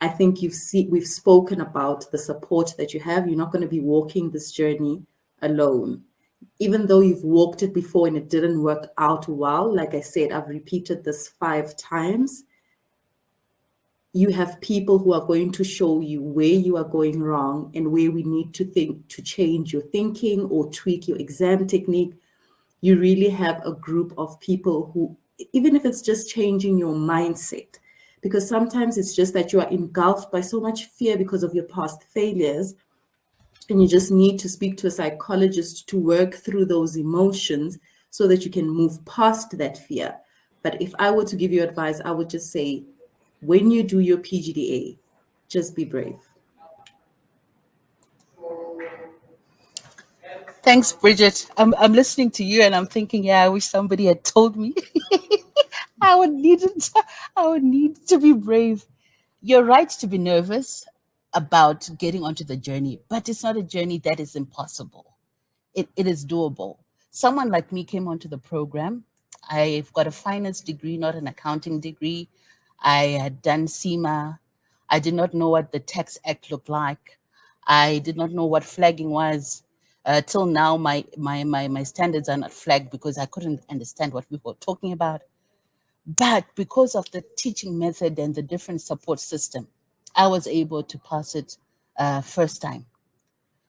[SPEAKER 3] I think we've spoken about the support that you have. You're not going to be walking this journey alone. Even though you've walked it before and it didn't work out well, like I said, I've repeated this 5 times. You have people who are going to show you where you are going wrong and where we need to change your thinking or tweak your exam technique. You really have a group of people who, even if it's just changing your mindset, because sometimes it's just that you are engulfed by so much fear because of your past failures, and you just need to speak to a psychologist to work through those emotions so that you can move past that fear. But if I were to give you advice, I would just say, when you do your PGDA, just be brave.
[SPEAKER 5] Thanks, Bridget. I'm listening to you and I'm thinking, yeah, I wish somebody had told me. I would need to be brave. You're right to be nervous about getting onto the journey, but it's not a journey that is impossible. It is doable. Someone like me came onto the program. I've got a finance degree, not an accounting degree. I had done CIMA. I did not know what the Tax Act looked like. I did not know what flagging was. Till now, my standards are not flagged because I couldn't understand what people were talking about. But because of the teaching method and the different support system, I was able to pass it first time.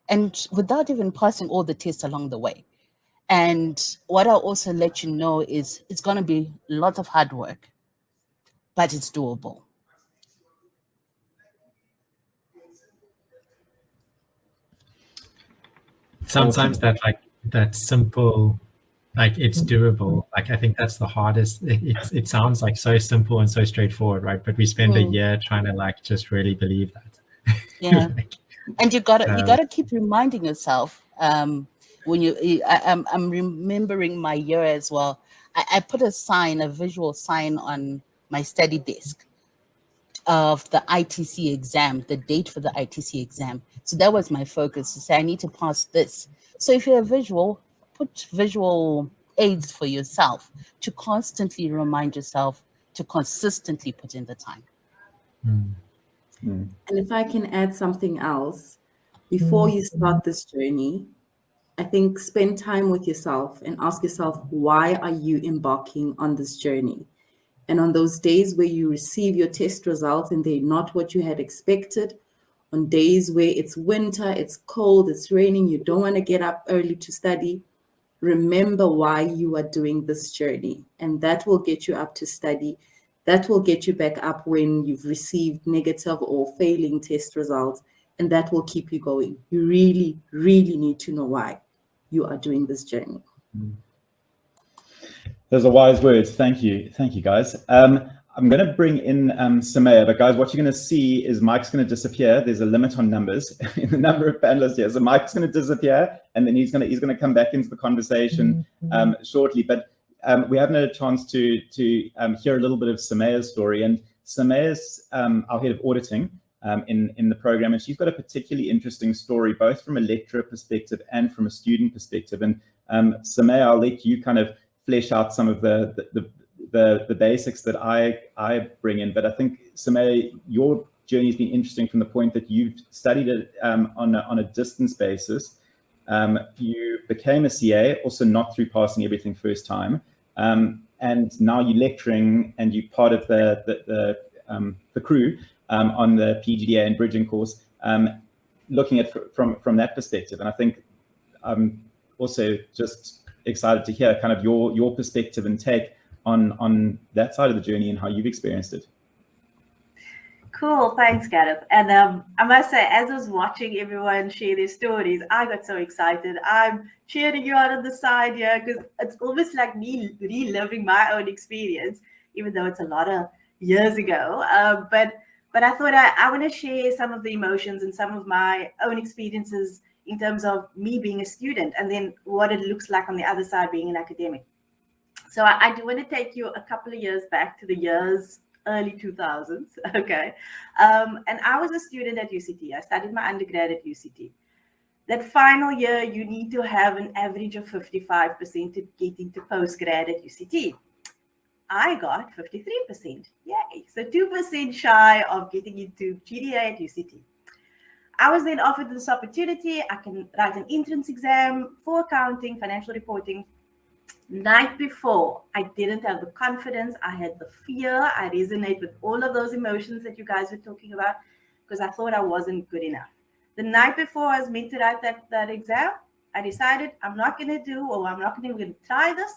[SPEAKER 5] And without even passing all the tests along the way. And what I'll also let you know is it's going to be lots of hard work, but it's doable.
[SPEAKER 6] Sometimes that simple, it's doable. I think that's the hardest. It sounds like so simple and so straightforward, right? But we spend a year trying to just really believe that.
[SPEAKER 5] Yeah. And you gotta keep reminding yourself. When I'm remembering my year as well. I put a visual sign on my study desk of the ITC exam, the date for the ITC exam. So that was my focus, to say I need to pass this. So if you're visual, put visual aids for yourself to constantly remind yourself to consistently put in the time.
[SPEAKER 3] And if I can add something else, before you start this journey, I think spend time with yourself and ask yourself, why are you embarking on this journey? And on those days where you receive your test results and they're not what you had expected, on days where it's winter, it's cold, it's raining, you don't want to get up early to study, remember why you are doing this journey. And that will get you up to study. That will get you back up when you've received negative or failing test results. And that will keep you going. You really, really need to know why you are doing this journey.
[SPEAKER 1] Those are wise words. Thank you. Thank you, guys. I'm going to bring in Samaya, but guys, what you're going to see is Mike's going to disappear. There's a limit on numbers in the number of panelists here. So Mike's going to disappear, and then he's going to come back into the conversation shortly. But we haven't had a chance to hear a little bit of Samaya's story. And Samaya's our head of auditing in the program, and she's got a particularly interesting story, both from a lecturer perspective and from a student perspective. And Samaya, I'll let you kind of flesh out some of the basics that I bring in. But I think, Samaya, your journey has been interesting from the point that you've studied it on a distance basis. You became a CA, also not through passing everything first time. And now you're lecturing and you're part of the crew on the PGDA and bridging course, looking at from that perspective. And I think I'm also just excited to hear kind of your perspective and take on that side of the journey and how you've experienced it.
[SPEAKER 2] Cool, thanks, Gareth. And I must say, as I was watching everyone share their stories, I got so excited. I'm cheering you out on the side here because it's almost like me reliving my own experience, even though it's a lot of years ago. But I thought I want to share some of the emotions and some of my own experiences in terms of me being a student and then what it looks like on the other side being an academic. So I do want to take you a couple of years back to the years early 2000s. Okay. And I was a student at UCT. I studied my undergrad at UCT. That final year, you need to have an average of 55% to get into postgrad at UCT. I got 53%. Yay. So 2% shy of getting into GDA at UCT. I was then offered this opportunity. I can write an entrance exam for accounting, financial reporting. Night before, I didn't have the confidence. I had the fear. I resonate with all of those emotions that you guys were talking about because I thought I wasn't good enough. The night before I was meant to write that exam, I decided I'm not going to do, or I'm not even going to try this.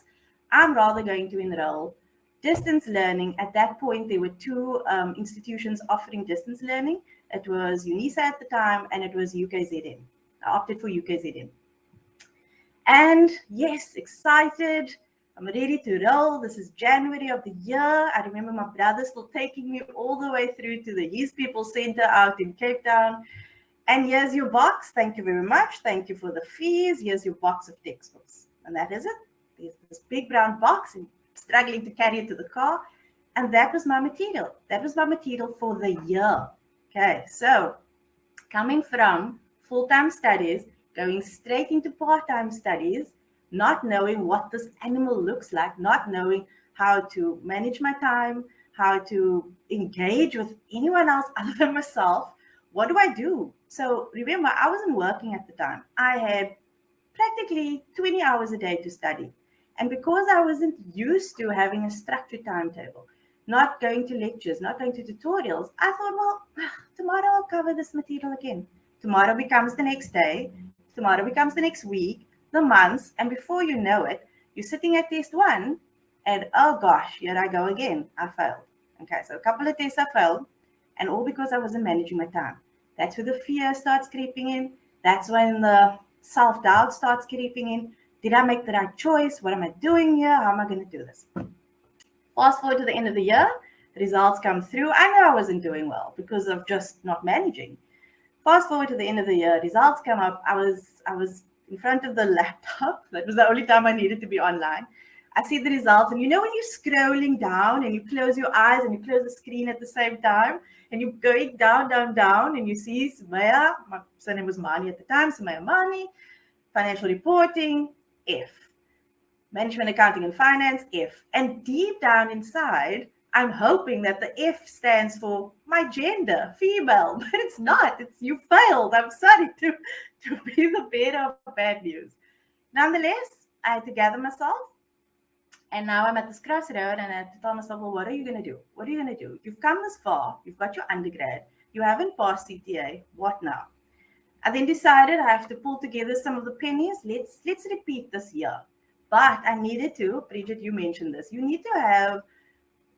[SPEAKER 2] I'm rather going to enroll distance learning. At that point, there were two institutions offering distance learning. It was UNISA at the time, and it was UKZN. I opted for UKZN. And yes, excited. I'm ready to roll. This is January of the year. I remember my brother still taking me all the way through to the Youth People Center out in Cape Town. And here's your box. Thank you very much. Thank you for the fees. Here's your box of textbooks. And that is it. There's this big brown box and struggling to carry it to the car. And that was my material. That was my material for the year. Okay, so coming from full-time studies, going straight into part-time studies, not knowing what this animal looks like, not knowing how to manage my time, how to engage with anyone else other than myself. What do I do? So remember, I wasn't working at the time. I had practically 20 hours a day to study. And because I wasn't used to having a structured timetable, not going to lectures, not going to tutorials, I thought, well, tomorrow I'll cover this material again. Tomorrow becomes the next day. Tomorrow becomes the next week, the months, and before you know it, you're sitting at test one, and oh gosh, here I go again. I failed. Okay, so a couple of tests I failed, and all because I wasn't managing my time. That's where the fear starts creeping in. That's when the self-doubt starts creeping in. Did I make the right choice? What am I doing here? How am I going to do this? Fast forward to the end of the year, the results come through. I know I wasn't doing well because of just not managing. Fast forward to the end of the year, results come up. I was in front of the laptop. That was the only time I needed to be online. I see the results, and you know when you're scrolling down and you close your eyes and you close the screen at the same time, and you're going down, down, down, and you see Sumaya, my surname was Mani at the time, Sumaya Mani, financial reporting, F. Management, accounting, and finance, F. And deep down inside, I'm hoping that the F stands for my gender, female, but it's not. It's you failed. I'm sorry to be the bearer of bad news. Nonetheless, I had to gather myself. And now I'm at this crossroad and I have to tell myself, well, what are you going to do? What are you going to do? You've come this far. You've got your undergrad. You haven't passed CTA. What now? I then decided I have to pull together some of the pennies. Let's repeat this year. But I needed to, Bridget, you mentioned this. You need to have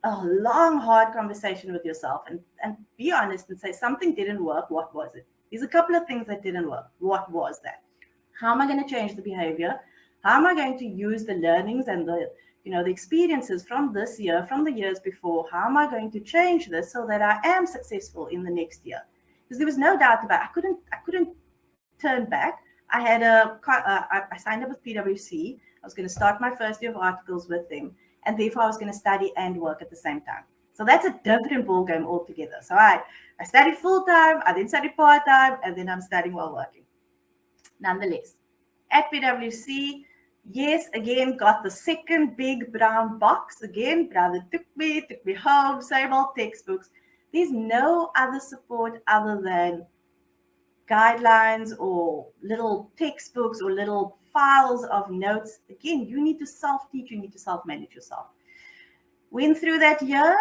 [SPEAKER 2] a long, hard conversation with yourself and be honest and say something didn't work. What was it? There's a couple of things that didn't work. What was that? How am I going to change the behavior? How am I going to use the learnings and the experiences from this year, from the years before? How am I going to change this so that I am successful in the next year? Because there was no doubt about it. I couldn't turn back. I had I signed up with PwC. I was going to start my first year of articles with them. And therefore, I was going to study and work at the same time. So that's a different ballgame altogether. So I studied full-time, I then studied part-time, and then I'm studying while working. Nonetheless, at PwC, yes, again, got the second big brown box. Again, brother took me home, same old textbooks. There's no other support other than guidelines or little textbooks or little files of notes. Again, you need to self-teach, you need to self-manage yourself. Went through that year,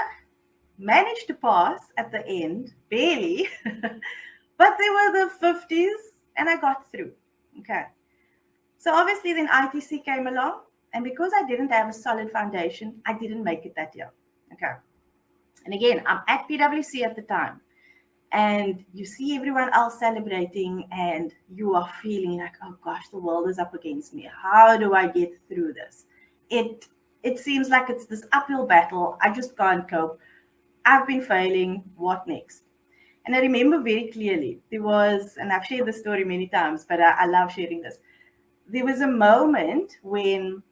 [SPEAKER 2] managed to pass at the end, barely, but they were the 50s and I got through. Okay. So obviously then ITC came along, and because I didn't have a solid foundation, I didn't make it that year. Okay. And again, I'm at PwC at the time, and you see everyone else celebrating and you are feeling like, oh gosh, the world is up against me. How do I get through this? It seems like it's this uphill battle. I just can't cope. I've been failing. What next? And I remember very clearly, there was, and I've shared this story many times, but I love sharing this. There was a moment when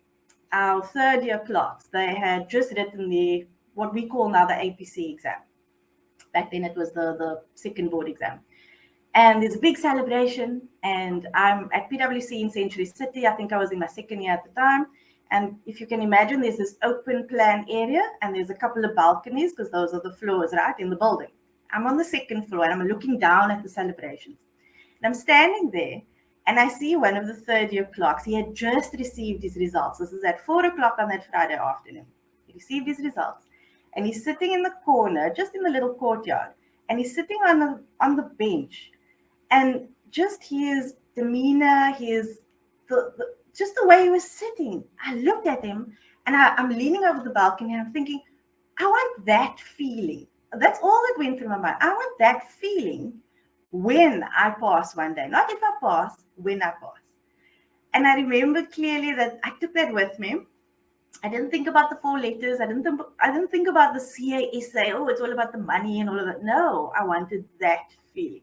[SPEAKER 2] our third year clerks, they had just written what we call now the APC exam. Back then it was the second board exam. And there's a big celebration, and I'm at PwC in Century City. I think I was in my second year at the time. And if you can imagine, there's this open plan area, and there's a couple of balconies, because those are the floors, right, in the building. I'm on the second floor, and I'm looking down at the celebrations. And I'm standing there, and I see one of the third year clerks. He had just received his results. This is at 4 o'clock on that Friday afternoon. He received his results, and he's sitting in the corner, just in the little courtyard, and he's sitting on the bench. And just his demeanor, just the way he was sitting, I looked at him, and I'm leaning over the balcony, and I'm thinking, I want that feeling. That's all that went through my mind. I want that feeling when I pass one day. Not if I pass, when I pass. And I remember clearly that I took that with me. I didn't think about the 4 letters. I didn't think about the CA essay. Oh, it's all about the money and all of that. No, I wanted that feeling.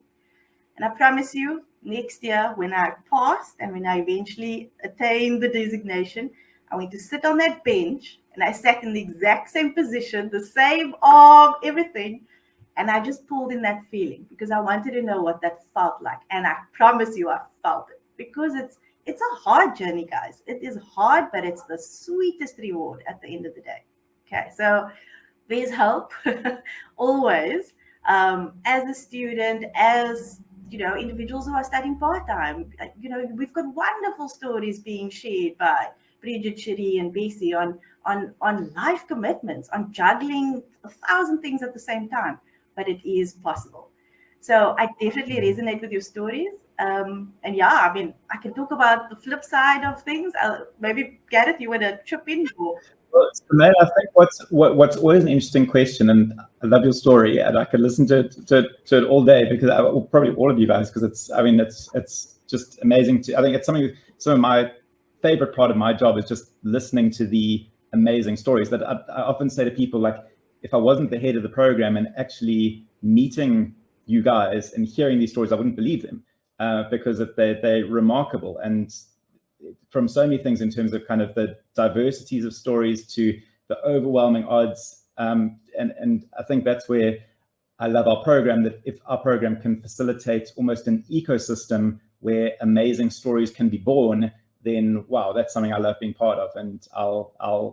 [SPEAKER 2] And I promise you, next year, when I passed and when I eventually attained the designation, I went to sit on that bench, and I sat in the exact same position, the same arm, everything. And I just pulled in that feeling because I wanted to know what that felt like. And I promise you, I felt it, because it's a hard journey, guys. It is hard, but it's the sweetest reward at the end of the day. Okay, so there's hope always. As a student, as individuals who are studying part-time, we've got wonderful stories being shared by Bridget, Cheri, and Bessie on life commitments, on juggling 1,000 things at the same time, but it is possible. So I definitely resonate with your stories. And yeah, I mean, I can talk about the flip side of things. Maybe Gareth, you want to chip in?
[SPEAKER 1] Well, Samaya, I think what's always an interesting question, and I love your story, and I could listen to it all day, because probably all of you guys, because it's just amazing I think it's some of my favorite part of my job is just listening to the amazing stories that I often say to people, like, if I wasn't the head of the program and actually meeting you guys and hearing these stories, I wouldn't believe them, because they're remarkable. And from so many things in terms of kind of the diversities of stories to the overwhelming odds. And I think that's where I love our program, that if our program can facilitate almost an ecosystem where amazing stories can be born, then wow, that's something I love being part of. And I'll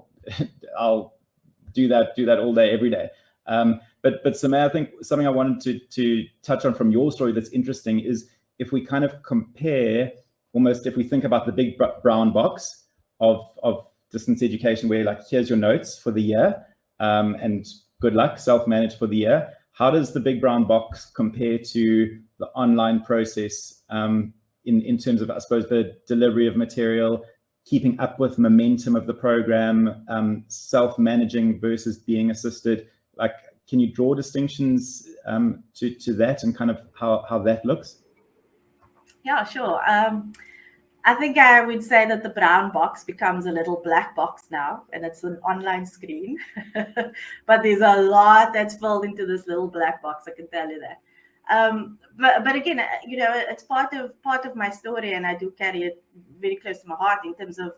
[SPEAKER 1] do that all day, every day. But Samaya, I think something I wanted to touch on from your story that's interesting is if we kind of compare, almost if we think about the big brown box of distance education, where like, here's your notes for the year, and good luck, self-manage for the year. How does the big brown box compare to the online process in terms of, I suppose, the delivery of material, keeping up with momentum of the program, self-managing versus being assisted? Like, can you draw distinctions to that and kind of how that looks?
[SPEAKER 2] Yeah, sure. I think I would say that the brown box becomes a little black box now, and it's an online screen. But there's a lot that's filled into this little black box, I can tell you that. But again, it's part of my story, and I do carry it very close to my heart in terms of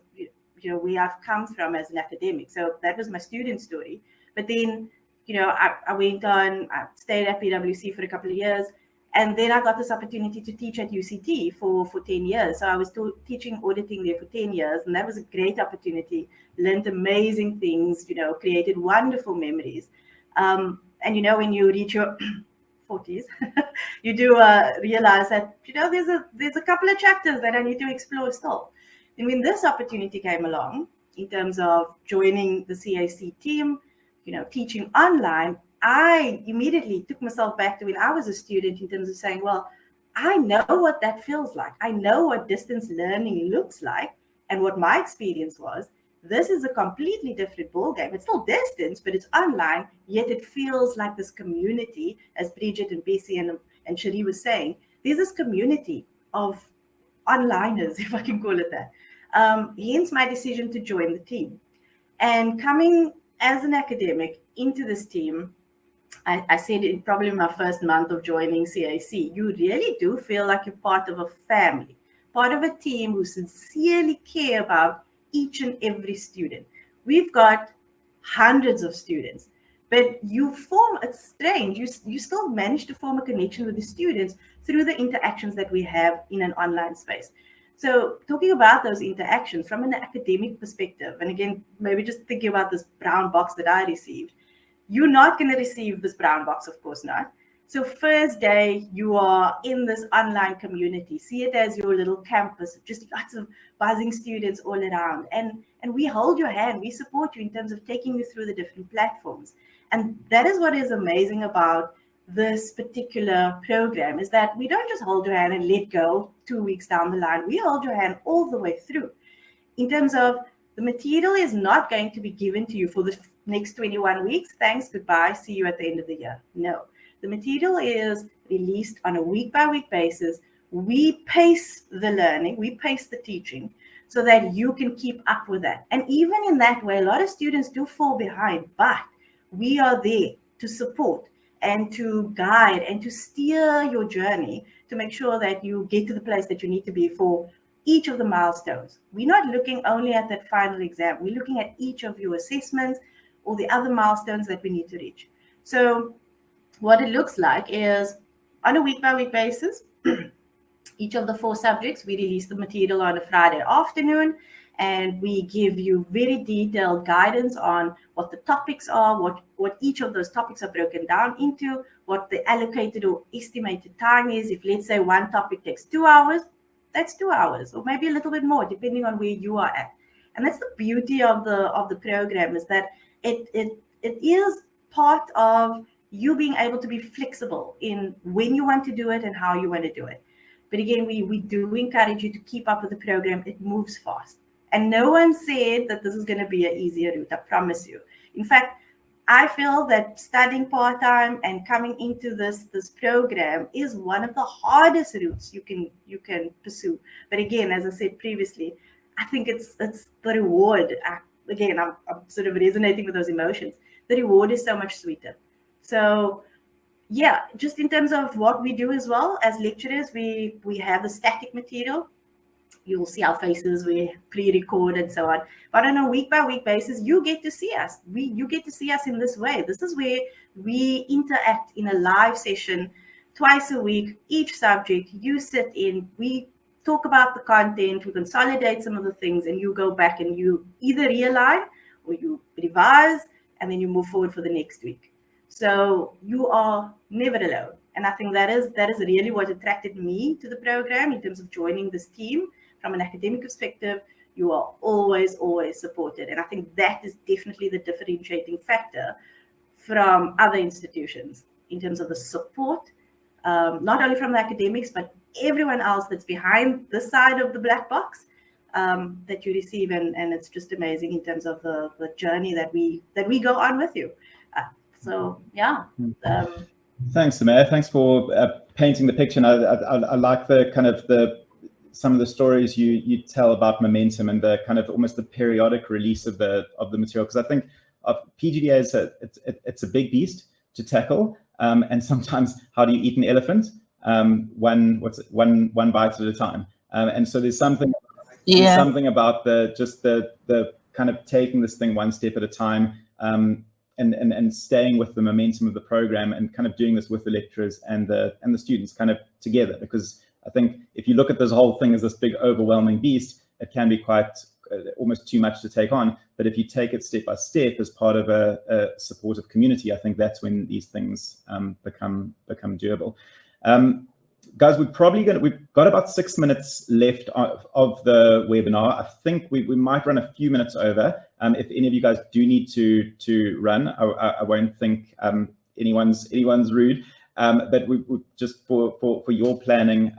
[SPEAKER 2] where I've come from as an academic. So that was my student story. But then I went on, I stayed at PwC for a couple of years. And then I got this opportunity to teach at UCT for 10 years. So I was teaching auditing there for 10 years. And that was a great opportunity. Learned amazing things, created wonderful memories. And, when you reach your 40s, you do realize that, there's a couple of chapters that I need to explore still. And when this opportunity came along, in terms of joining the CAC team, teaching online, I immediately took myself back to when I was a student in terms of saying, well, I know what that feels like. I know what distance learning looks like and what my experience was. This is a completely different ballgame. It's still distance, but it's online, yet it feels like this community, as Bridget and Bessie and Cheri was saying, there's this community of onliners, if I can call it that. Hence my decision to join the team. And coming as an academic into this team, I said in probably my first month of joining CAC, you really do feel like you're part of a family, part of a team who sincerely care about each and every student. We've got hundreds of students, but you form, it's strange, you still manage to form a connection with the students through the interactions that we have in an online space. So talking about those interactions from an academic perspective, and again, maybe just thinking about this brown box that I received, you're not going to receive this brown box, of course not. So first day, you are in this online community. See it as your little campus, just lots of buzzing students all around. And we hold your hand, we support you in terms of taking you through the different platforms. And that is what is amazing about this particular program, is that we don't just hold your hand and let go 2 weeks down the line. We hold your hand all the way through. In terms of the material is not going to be given to you for the next 21 weeks. Thanks, goodbye, see you at the end of the year. No, the material is released on a week-by-week basis. We pace the learning, we pace the teaching so that you can keep up with that. And even in that way, a lot of students do fall behind, but we are there to support and to guide and to steer your journey to make sure that you get to the place that you need to be for each of the milestones. We're not looking only at that final exam. We're looking at each of your assessments or the other milestones that we need to reach. So what it looks like is on a week-by-week basis, each of the 4 subjects, we release the material on a Friday afternoon, and we give you very detailed guidance on what the topics are, what each of those topics are broken down into, what the allocated or estimated time is. If let's say one topic takes 2 hours, that's 2 hours, or maybe a little bit more, depending on where you are at. And that's the beauty of the program, is that it is part of you being able to be flexible in when you want to do it and how you want to do it. But again, we do encourage you to keep up with the program. It moves fast. And no one said that this is going to be an easier route, I promise you. In fact, I feel that studying part-time and coming into this program is one of the hardest routes you can pursue. But again, as I said previously, I think it's the reward. Again, I'm sort of resonating with those emotions. The reward is so much sweeter. So yeah, just in terms of what we do as well as lecturers, we have the static material. You'll see our faces, we pre-record and so on. But on a week-by-week basis, you get to see us. You get to see us in this way. This is where we interact in a live session twice a week, each subject. You sit in, we talk about the content, we consolidate some of the things, and you go back and you either realign or you revise, and then you move forward for the next week. So you are never alone. And I think that is really what attracted me to the program in terms of joining this team. From an academic perspective, you are always supported. And I think that is definitely the differentiating factor from other institutions in terms of the support, not only from the academics, but everyone else that's behind this side of the black box that you receive. And it's just amazing in terms of the journey that we go on with you. So yeah.
[SPEAKER 1] Thanks, Samir. Thanks for painting the picture. And I like the kind of some of the stories you tell about momentum and the kind of almost the periodic release of the material, because I think PGDA is it's a big beast to tackle, and sometimes how do you eat an elephant? One bite at a time, and so there's something about the kind of taking this thing one step at a time, and staying with the momentum of the program and kind of doing this with the lecturers and the students kind of together, because I think if you look at this whole thing as this big overwhelming beast, it can be quite almost too much to take on. But if you take it step by step as part of a supportive community, I think that's when these things become doable. Guys, we've got about 6 minutes left of the webinar. I think we might run a few minutes over. If any of you guys do need to run, I won't think anyone's rude. But we just for your planning,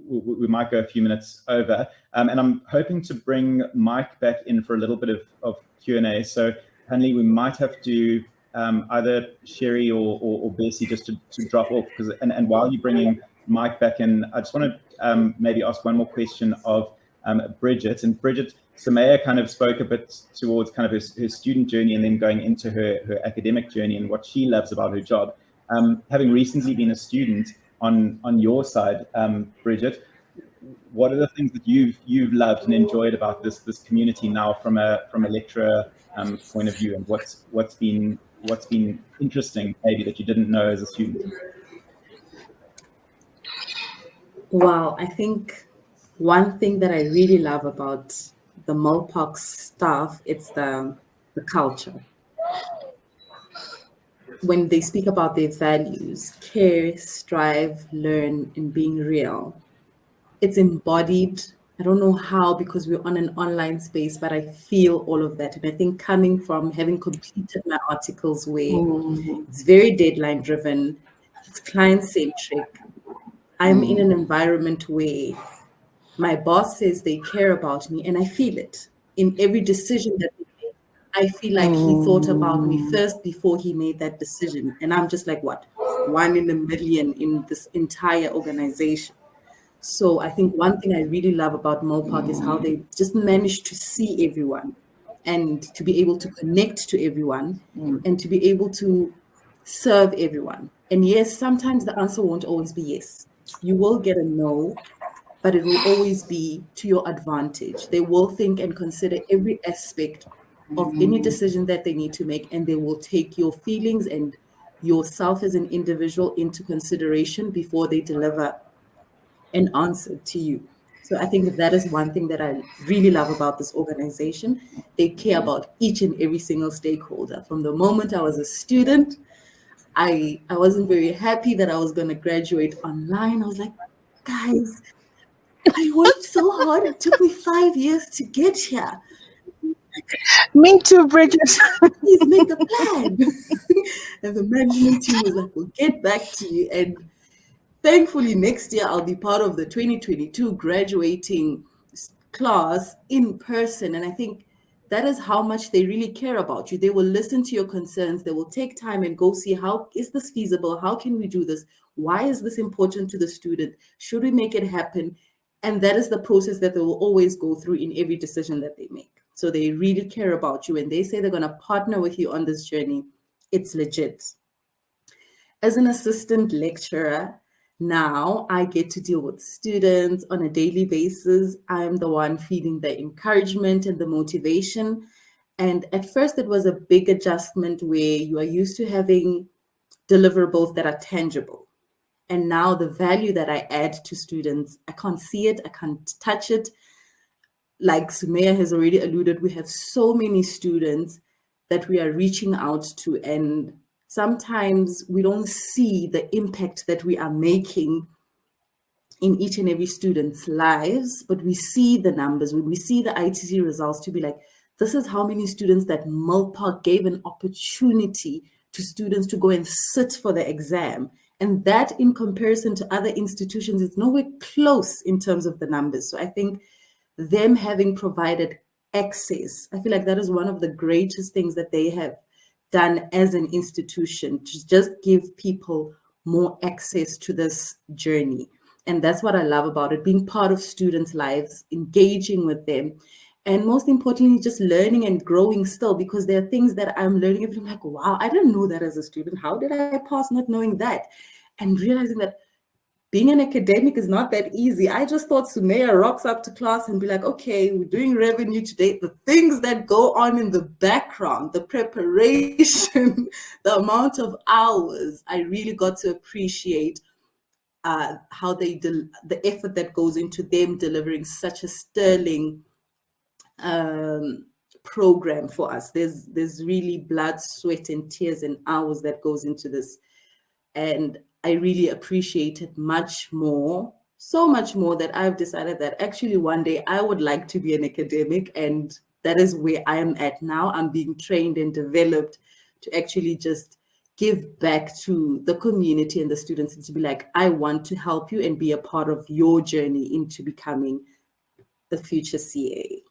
[SPEAKER 1] we might go a few minutes over. And I'm hoping to bring Mike back in for a little bit of Q&A. So Hanley, we might have to either Cheri or Bessie just to drop off, because and while you're bringing Mike back in, I just want to maybe ask one more question of Bridget. And Bridget, Samaya kind of spoke a bit towards kind of her student journey and then going into her academic journey and what she loves about her job. Having recently been a student on your side, Bridget, what are the things that you've loved and enjoyed about this community now from a lecturer point of view, and what's been interesting maybe that you didn't know as a student?
[SPEAKER 3] Wow, I think one thing that I really love about the Molpox staff, it's the culture. When they speak about their values, care, strive, learn, and being real, it's embodied. I don't know how, because we're on an online space, but I feel all of that. And I think coming from having completed my articles where it's very deadline driven, it's client centric. I'm in an environment where my boss says they care about me, and I feel it in every decision that they make. I feel like he thought about me first before he made that decision. And I'm just like, what? 1 in a million in this entire organization. So I think one thing I really love about Molpox is how they just manage to see everyone and to be able to connect to everyone and to be able to serve everyone. And yes, sometimes the answer won't always be yes. You will get a no, but it will always be to your advantage. They will think and consider every aspect of any decision that they need to make, and they will take your feelings and yourself as an individual into consideration before they deliver an answer to you. So I think that is one thing that I really love about this organization. They care about each and every single stakeholder. From the moment I was a student, I wasn't very happy that I was going to graduate online. I was like, guys, I worked so hard. It took me 5 years to get here.
[SPEAKER 5] Me too, Bridget.
[SPEAKER 3] Please make a plan. And the management team was like, we'll get back to you. And thankfully, next year, I'll be part of the 2022 graduating class in person. And I think that is how much they really care about you. They will listen to your concerns. They will take time and go see, how is this feasible? How can we do this? Why is this important to the student? Should we make it happen? And that is the process that they will always go through in every decision that they make. So they really care about you. And they say they're going to partner with you on this journey. It's legit. As an assistant lecturer, now I get to deal with students on a daily basis. I'm the one feeding the encouragement and the motivation. And at first it was a big adjustment where you are used to having deliverables that are tangible. And now the value that I add to students, I can't see it, I can't touch it. Like Sumaya has already alluded, we have so many students that we are reaching out to, and sometimes we don't see the impact that we are making in each and every student's lives, but we see the numbers. When we see the ITC results, to be like, this is how many students that Molpox gave an opportunity to students to go and sit for the exam. And that, in comparison to other institutions, is nowhere close in terms of the numbers. So I think them having provided access, I feel like that is one of the greatest things that they have done as an institution, to just give people more access to this journey. And that's what I love about it, being part of students' lives, engaging with them, and most importantly, just learning and growing still, because there are things that I'm learning and I'm like, wow, I didn't know that as a student. How did I pass not knowing that? And realizing that being an academic is not that easy. I just thought Sumaya rocks up to class and be like, okay, we're doing revenue today. The things that go on in the background, the preparation, the amount of hours, I really got to appreciate how the effort that goes into them delivering such a sterling program for us. There's really blood, sweat, and tears and hours that goes into this. And I really appreciate it much more, so much more, that I've decided that actually one day I would like to be an academic, and that is where I am at now. I'm being trained and developed to actually just give back to the community and the students, and to be like, I want to help you and be a part of your journey into becoming the future CA.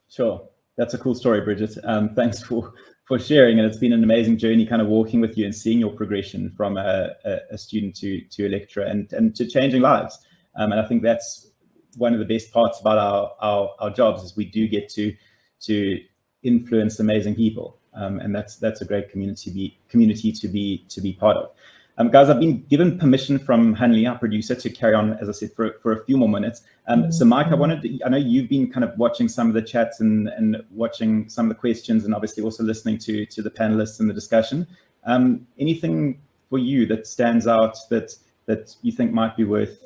[SPEAKER 1] Sure. That's a cool story, Bridget. Thanks for sharing. And it's been an amazing journey kind of walking with you and seeing your progression from a student to a lecturer and to changing lives. And I think that's one of the best parts about our jobs, is we do get to influence amazing people. And that's a great community to be part of. Guys, I've been given permission from Hanley, our producer, to carry on, as I said, for a few more minutes. So Mike, I know you've been kind of watching some of the chats and watching some of the questions, and obviously also listening to the panelists and the discussion. Anything for you that stands out that you think might be worth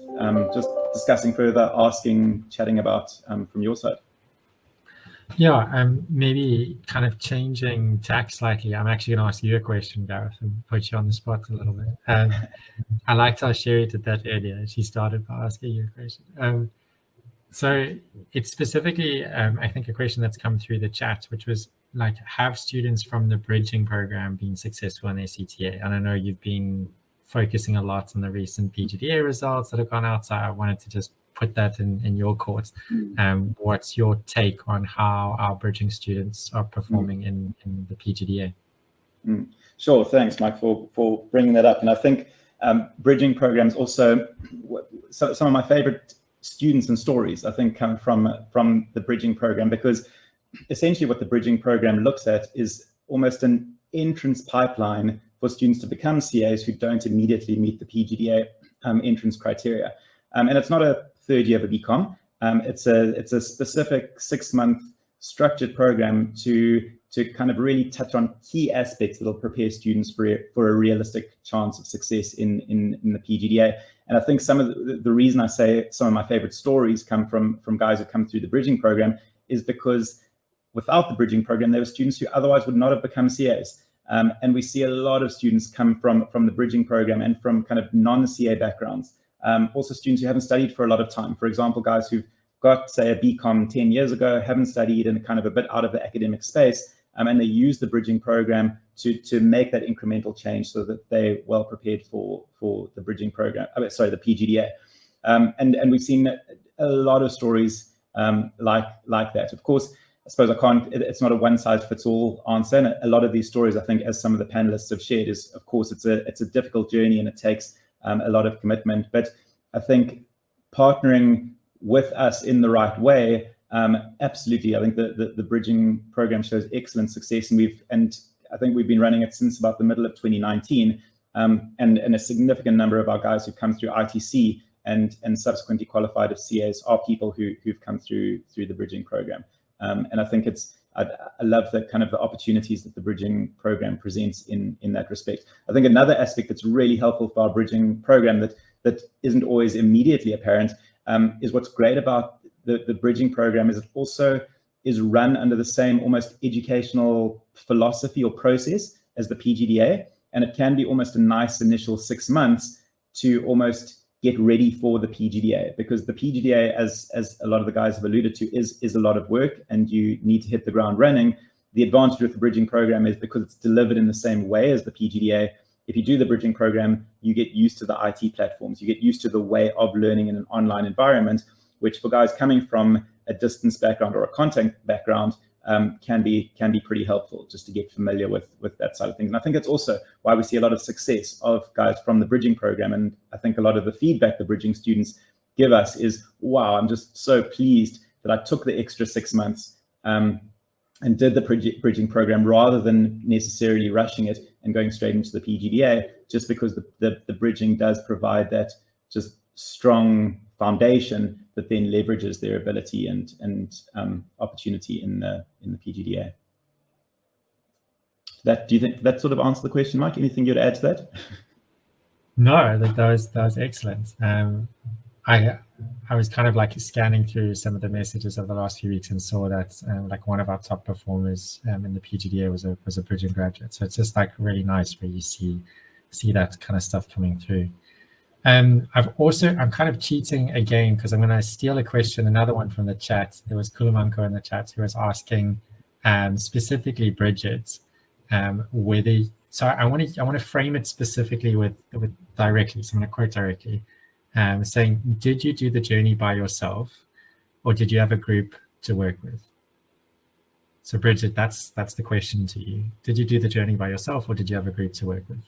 [SPEAKER 1] just discussing further, asking, chatting about from your side?
[SPEAKER 6] Yeah, maybe kind of changing tack slightly. I'm actually going to ask you a question, Gareth, and put you on the spot a little bit. I liked how Cheri did that earlier. She started by asking you a question. So it's specifically, I think, a question that's come through the chat, which was like, have students from the bridging program been successful in ACTA? And I know you've been focusing a lot on the recent PGDA results that have gone out, so I wanted to just put that in your court. What's your take on how our bridging students are performing in the PGDA?
[SPEAKER 1] Sure, thanks, Mike, for bringing that up. And I think bridging programs also, some of my favorite students and stories, I think, come from the bridging program, because essentially what the bridging program looks at is almost an entrance pipeline for students to become CAs who don't immediately meet the PGDA entrance criteria. And it's not a third year of a BCom. It's a specific 6-month structured program to kind of really touch on key aspects that'll prepare students for a realistic chance of success in the PGDA. And I think some of the reason I say some of my favorite stories come from guys who come through the bridging program is because without the bridging program, there were students who otherwise would not have become CAs. And we see a lot of students come from the bridging program and from kind of non-CA backgrounds. Also students who haven't studied for a lot of time. For example, guys who've got, say, a BCom 10 years ago, haven't studied, and kind of a bit out of the academic space, and they use the bridging program to make that incremental change so that they're well prepared for the bridging program, the PGDA. And we've seen a lot of stories like that. Of course, I suppose it's not a one-size-fits-all answer. And a lot of these stories, I think, as some of the panelists have shared, is, of course, it's a difficult journey and it takes a lot of commitment. But I think partnering with us in the right way, absolutely. I think the bridging program shows excellent success, and I think we've been running it since about the middle of 2019. And a significant number of our guys who've come through ITC and subsequently qualified as CAs are people who've come through the bridging program. And I think I love the kind of the opportunities that the bridging program presents in that respect. I think another aspect that's really helpful for our bridging program that isn't always immediately apparent is what's great about the bridging program is it also is run under the same almost educational philosophy or process as the PGDA. And it can be almost a nice initial 6 months to almost get ready for the PGDA, because the PGDA, as a lot of the guys have alluded to, is a lot of work and you need to hit the ground running. The advantage with the bridging program is because it's delivered in the same way as the PGDA. If you do the bridging program, you get used to the IT platforms, you get used to the way of learning in an online environment, which for guys coming from a distance background or a content background can be pretty helpful just to get familiar with that side of things. And I think it's also why we see a lot of success of guys from the bridging program. And I think a lot of the feedback the bridging students give us is, wow, I'm just so pleased that I took the extra 6 months and did the bridging program rather than necessarily rushing it and going straight into the PGDA, just because the bridging does provide that just strong foundation that then leverages their ability and opportunity in the PGDA. Do you think that sort of answered the question, Mike? Anything you'd add to that?
[SPEAKER 6] No, that was excellent. I was kind of like scanning through some of the messages of the last few weeks and saw that like one of our top performers in the PGDA was a bridging graduate. So it's just like really nice where you see that kind of stuff coming through. I'm kind of cheating again because I'm going to steal a question, another one from the chat. There was Kulumanko in the chat who was asking specifically Bridget, So I want to frame it specifically with directly. So I'm going to quote directly, saying, did you do the journey by yourself, or did you have a group to work with? So Bridget, that's the question to you. Did you do the journey by yourself, or did you have a group to work with?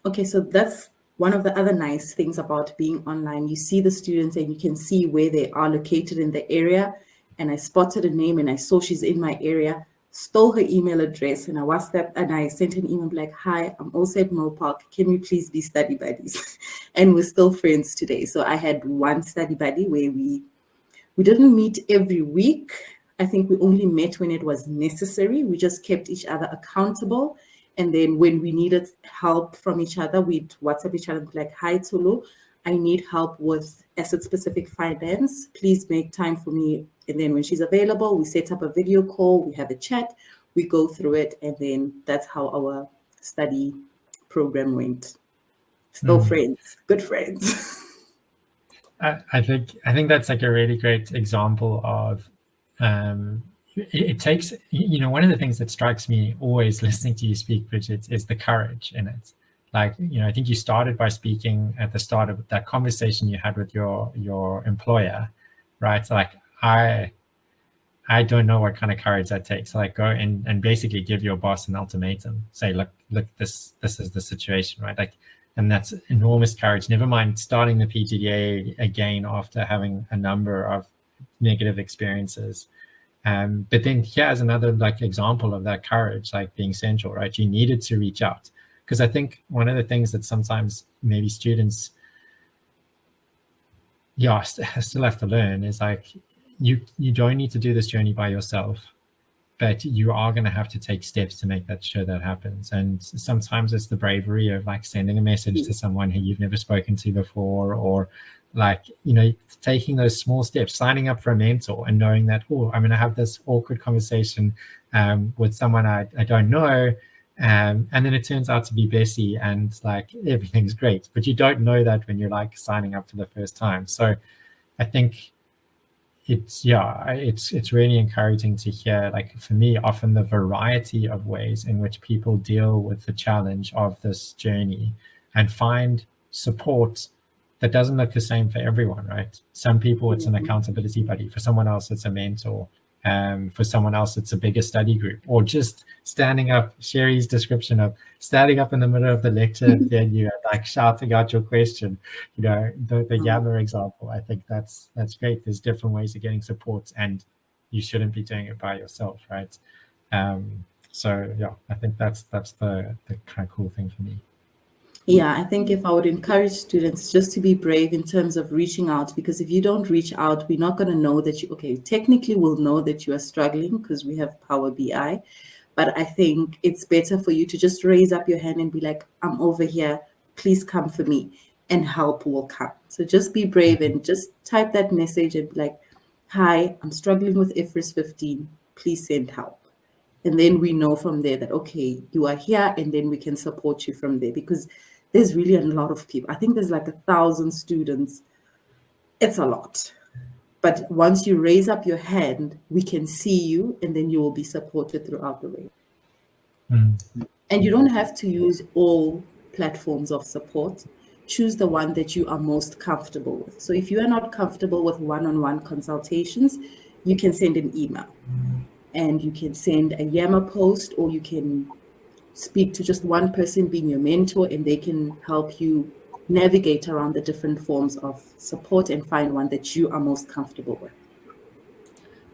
[SPEAKER 3] Okay, so that's one of the other nice things about being online. You see the students and you can see where they are located in the area. And I spotted a name and I saw she's in my area, stole her email address, and I WhatsApp and I sent an email like, hi, I'm also at Mill Park. Can we please be study buddies? And we're still friends today. So I had one study buddy where we didn't meet every week. I think we only met when it was necessary. We just kept each other accountable. And then when we needed help from each other, we'd WhatsApp each other and be like, hi, Tulu, I need help with asset-specific finance. Please make time for me. And then when she's available, we set up a video call, we have a chat, we go through it, and then that's how our study program went. Still friends, good friends.
[SPEAKER 6] I think that's like a really great example of it takes, one of the things that strikes me always listening to you speak, Bridget, is the courage in it. Like, I think you started by speaking at the start of that conversation you had with your employer, right? So like, I don't know what kind of courage that takes. So like, go and basically give your boss an ultimatum. Say, look, this is the situation, right? Like, and that's enormous courage. Never mind starting the PGDA again after having a number of negative experiences. But then here's another like example of that courage, like being central, right? You needed to reach out. Because I think one of the things that sometimes maybe students, still have to learn is like, you don't need to do this journey by yourself, but you are going to have to take steps to make sure that happens. And sometimes it's the bravery of like sending a message to someone who you've never spoken to before, or like, taking those small steps, signing up for a mentor and knowing that, I'm going to have this awkward conversation with someone I don't know. And then it turns out to be Bessie and like everything's great, but you don't know that when you're like signing up for the first time. So I think it's really encouraging to hear, like for me, often the variety of ways in which people deal with the challenge of this journey and find support that doesn't look the same for everyone, right? Some people it's an accountability buddy, for someone else it's a mentor, for someone else it's a bigger study group, or just standing up, Cheri's description of standing up in the middle of the lecture venue and like shouting out your question, the Yammer example. I think that's great. There's different ways of getting support and you shouldn't be doing it by yourself, right? So yeah, I think that's the kind of cool thing for me.
[SPEAKER 3] Yeah, I think if I would encourage students just to be brave in terms of reaching out, because if you don't reach out, we're not going to know that technically we'll know that you are struggling because we have Power BI. But I think it's better for you to just raise up your hand and be like, I'm over here, please come for me, and help will come. So just be brave and just type that message and be like, hi, I'm struggling with IFRS 15, please send help. And then we know from there that, okay, you are here, and then we can support you from there, because there's really a lot of people. I think there's like 1,000 students. It's a lot. But once you raise up your hand, we can see you, and then you will be supported throughout the way. And you don't have to use all platforms of support. Choose the one that you are most comfortable with. So if you are not comfortable with one-on-one consultations, you can send an email. And you can send a Yammer post, or you can speak to just one person being your mentor, and they can help you navigate around the different forms of support and find one that you are most comfortable with.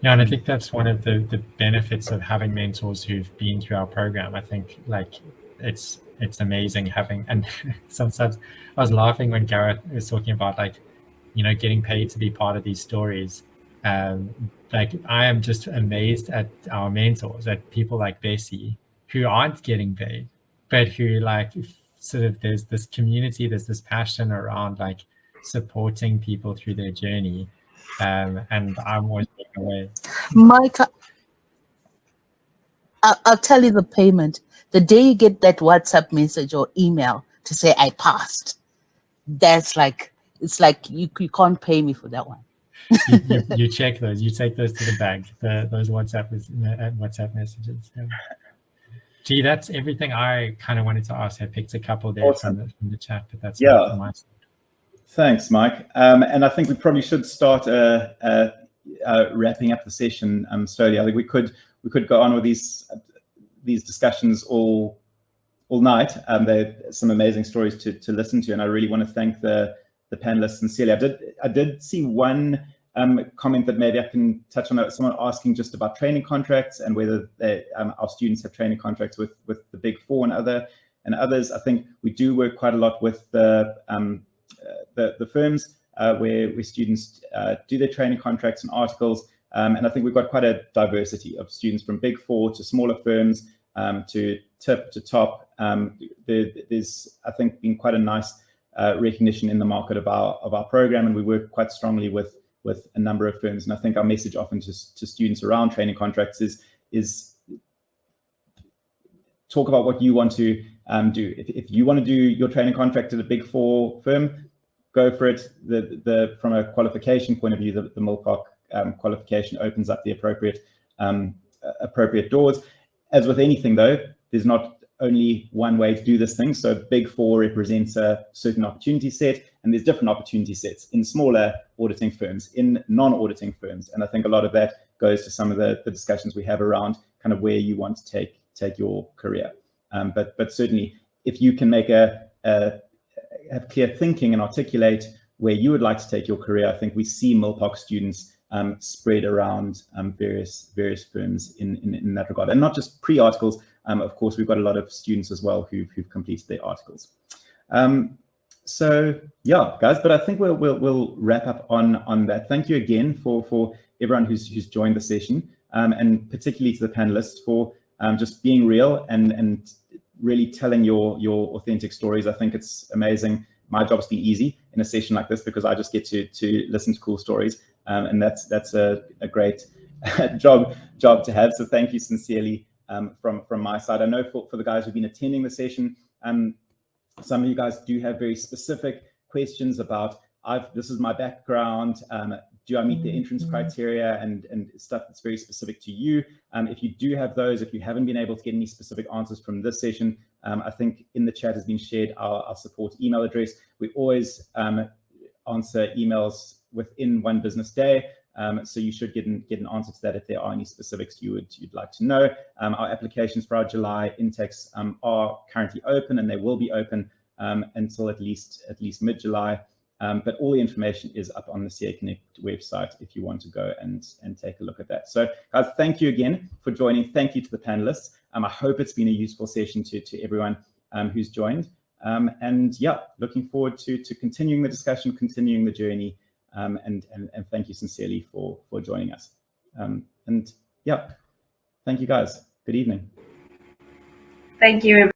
[SPEAKER 6] Yeah, and I think that's one of the benefits of having mentors who've been through our program. I think like it's amazing having, and sometimes I was laughing when Gareth was talking about like, getting paid to be part of these stories. Like I am just amazed at our mentors, at people like Bessie, who aren't getting paid, but who like sort of there's this community, there's this passion around like supporting people through their journey. And I'm always blown away.
[SPEAKER 5] Mike, I'll tell you the payment. The day you get that WhatsApp message or email to say I passed, that's like, it's like you can't pay me for that one.
[SPEAKER 6] you check those, you take those to the bank, those WhatsApp messages. Yeah. Gee, that's everything I kind of wanted to ask. I picked a couple there
[SPEAKER 1] Awesome.
[SPEAKER 6] from the chat, but that's
[SPEAKER 1] Yeah.
[SPEAKER 6] all from my side.
[SPEAKER 1] Thanks, Mike. And I think we probably should start wrapping up the session slowly. I think we could go on with these discussions all night. There are some amazing stories to listen to, and I really want to thank the panelists sincerely. I did see one comment that maybe I can touch on. Someone asking just about training contracts and whether our students have training contracts with the Big Four and others. I think we do work quite a lot with the firms where students do their training contracts and articles, and I think we've got quite a diversity of students from Big Four to smaller firms to tip to top. There's, I think, been quite a nice recognition in the market of our program, and we work quite strongly with a number of firms. And I think our message often to students around training contracts is talk about what you want to do. If you want to do your training contract at a Big Four firm, go for it. From a qualification point of view, the MILPOC qualification opens up the appropriate doors. As with anything, though, there's not only one way to do this thing. So Big Four represents a certain opportunity set, and there's different opportunity sets in smaller auditing firms, in non-auditing firms. And I think a lot of that goes to some of the discussions we have around kind of where you want to take your career. But certainly, if you can have clear thinking and articulate where you would like to take your career, I think we see MILPOC students spread around various firms in that regard, and not just pre-articles. Of course, we've got a lot of students as well who've completed their articles. So yeah, guys, but I think we'll wrap up on that. Thank you again for everyone who's joined the session, and particularly to the panelists for just being real and really telling your authentic stories. I think it's amazing. My job's been easy in a session like this because I just get to listen to cool stories, and that's a great job to have. So thank you sincerely from my side. I know for the guys who've been attending the session, some of you guys do have very specific questions about this is my background. Do I meet the entrance criteria and stuff that's very specific to you? If you do have those, if you haven't been able to get any specific answers from this session, I think in the chat has been shared our support email address. We always answer emails within 1 business day. So you should get an answer to that if there are any specifics you'd like to know. Our applications for our July intakes are currently open, and they will be open until at least mid-July. But all the information is up on the CA Connect website if you want to go and take a look at that. So guys, thank you again for joining. Thank you to the panelists. I hope it's been a useful session to everyone who's joined. And yeah, looking forward to continuing the discussion, continuing the journey. And thank you sincerely for joining us. And yeah, thank you guys. Good evening.
[SPEAKER 2] Thank you.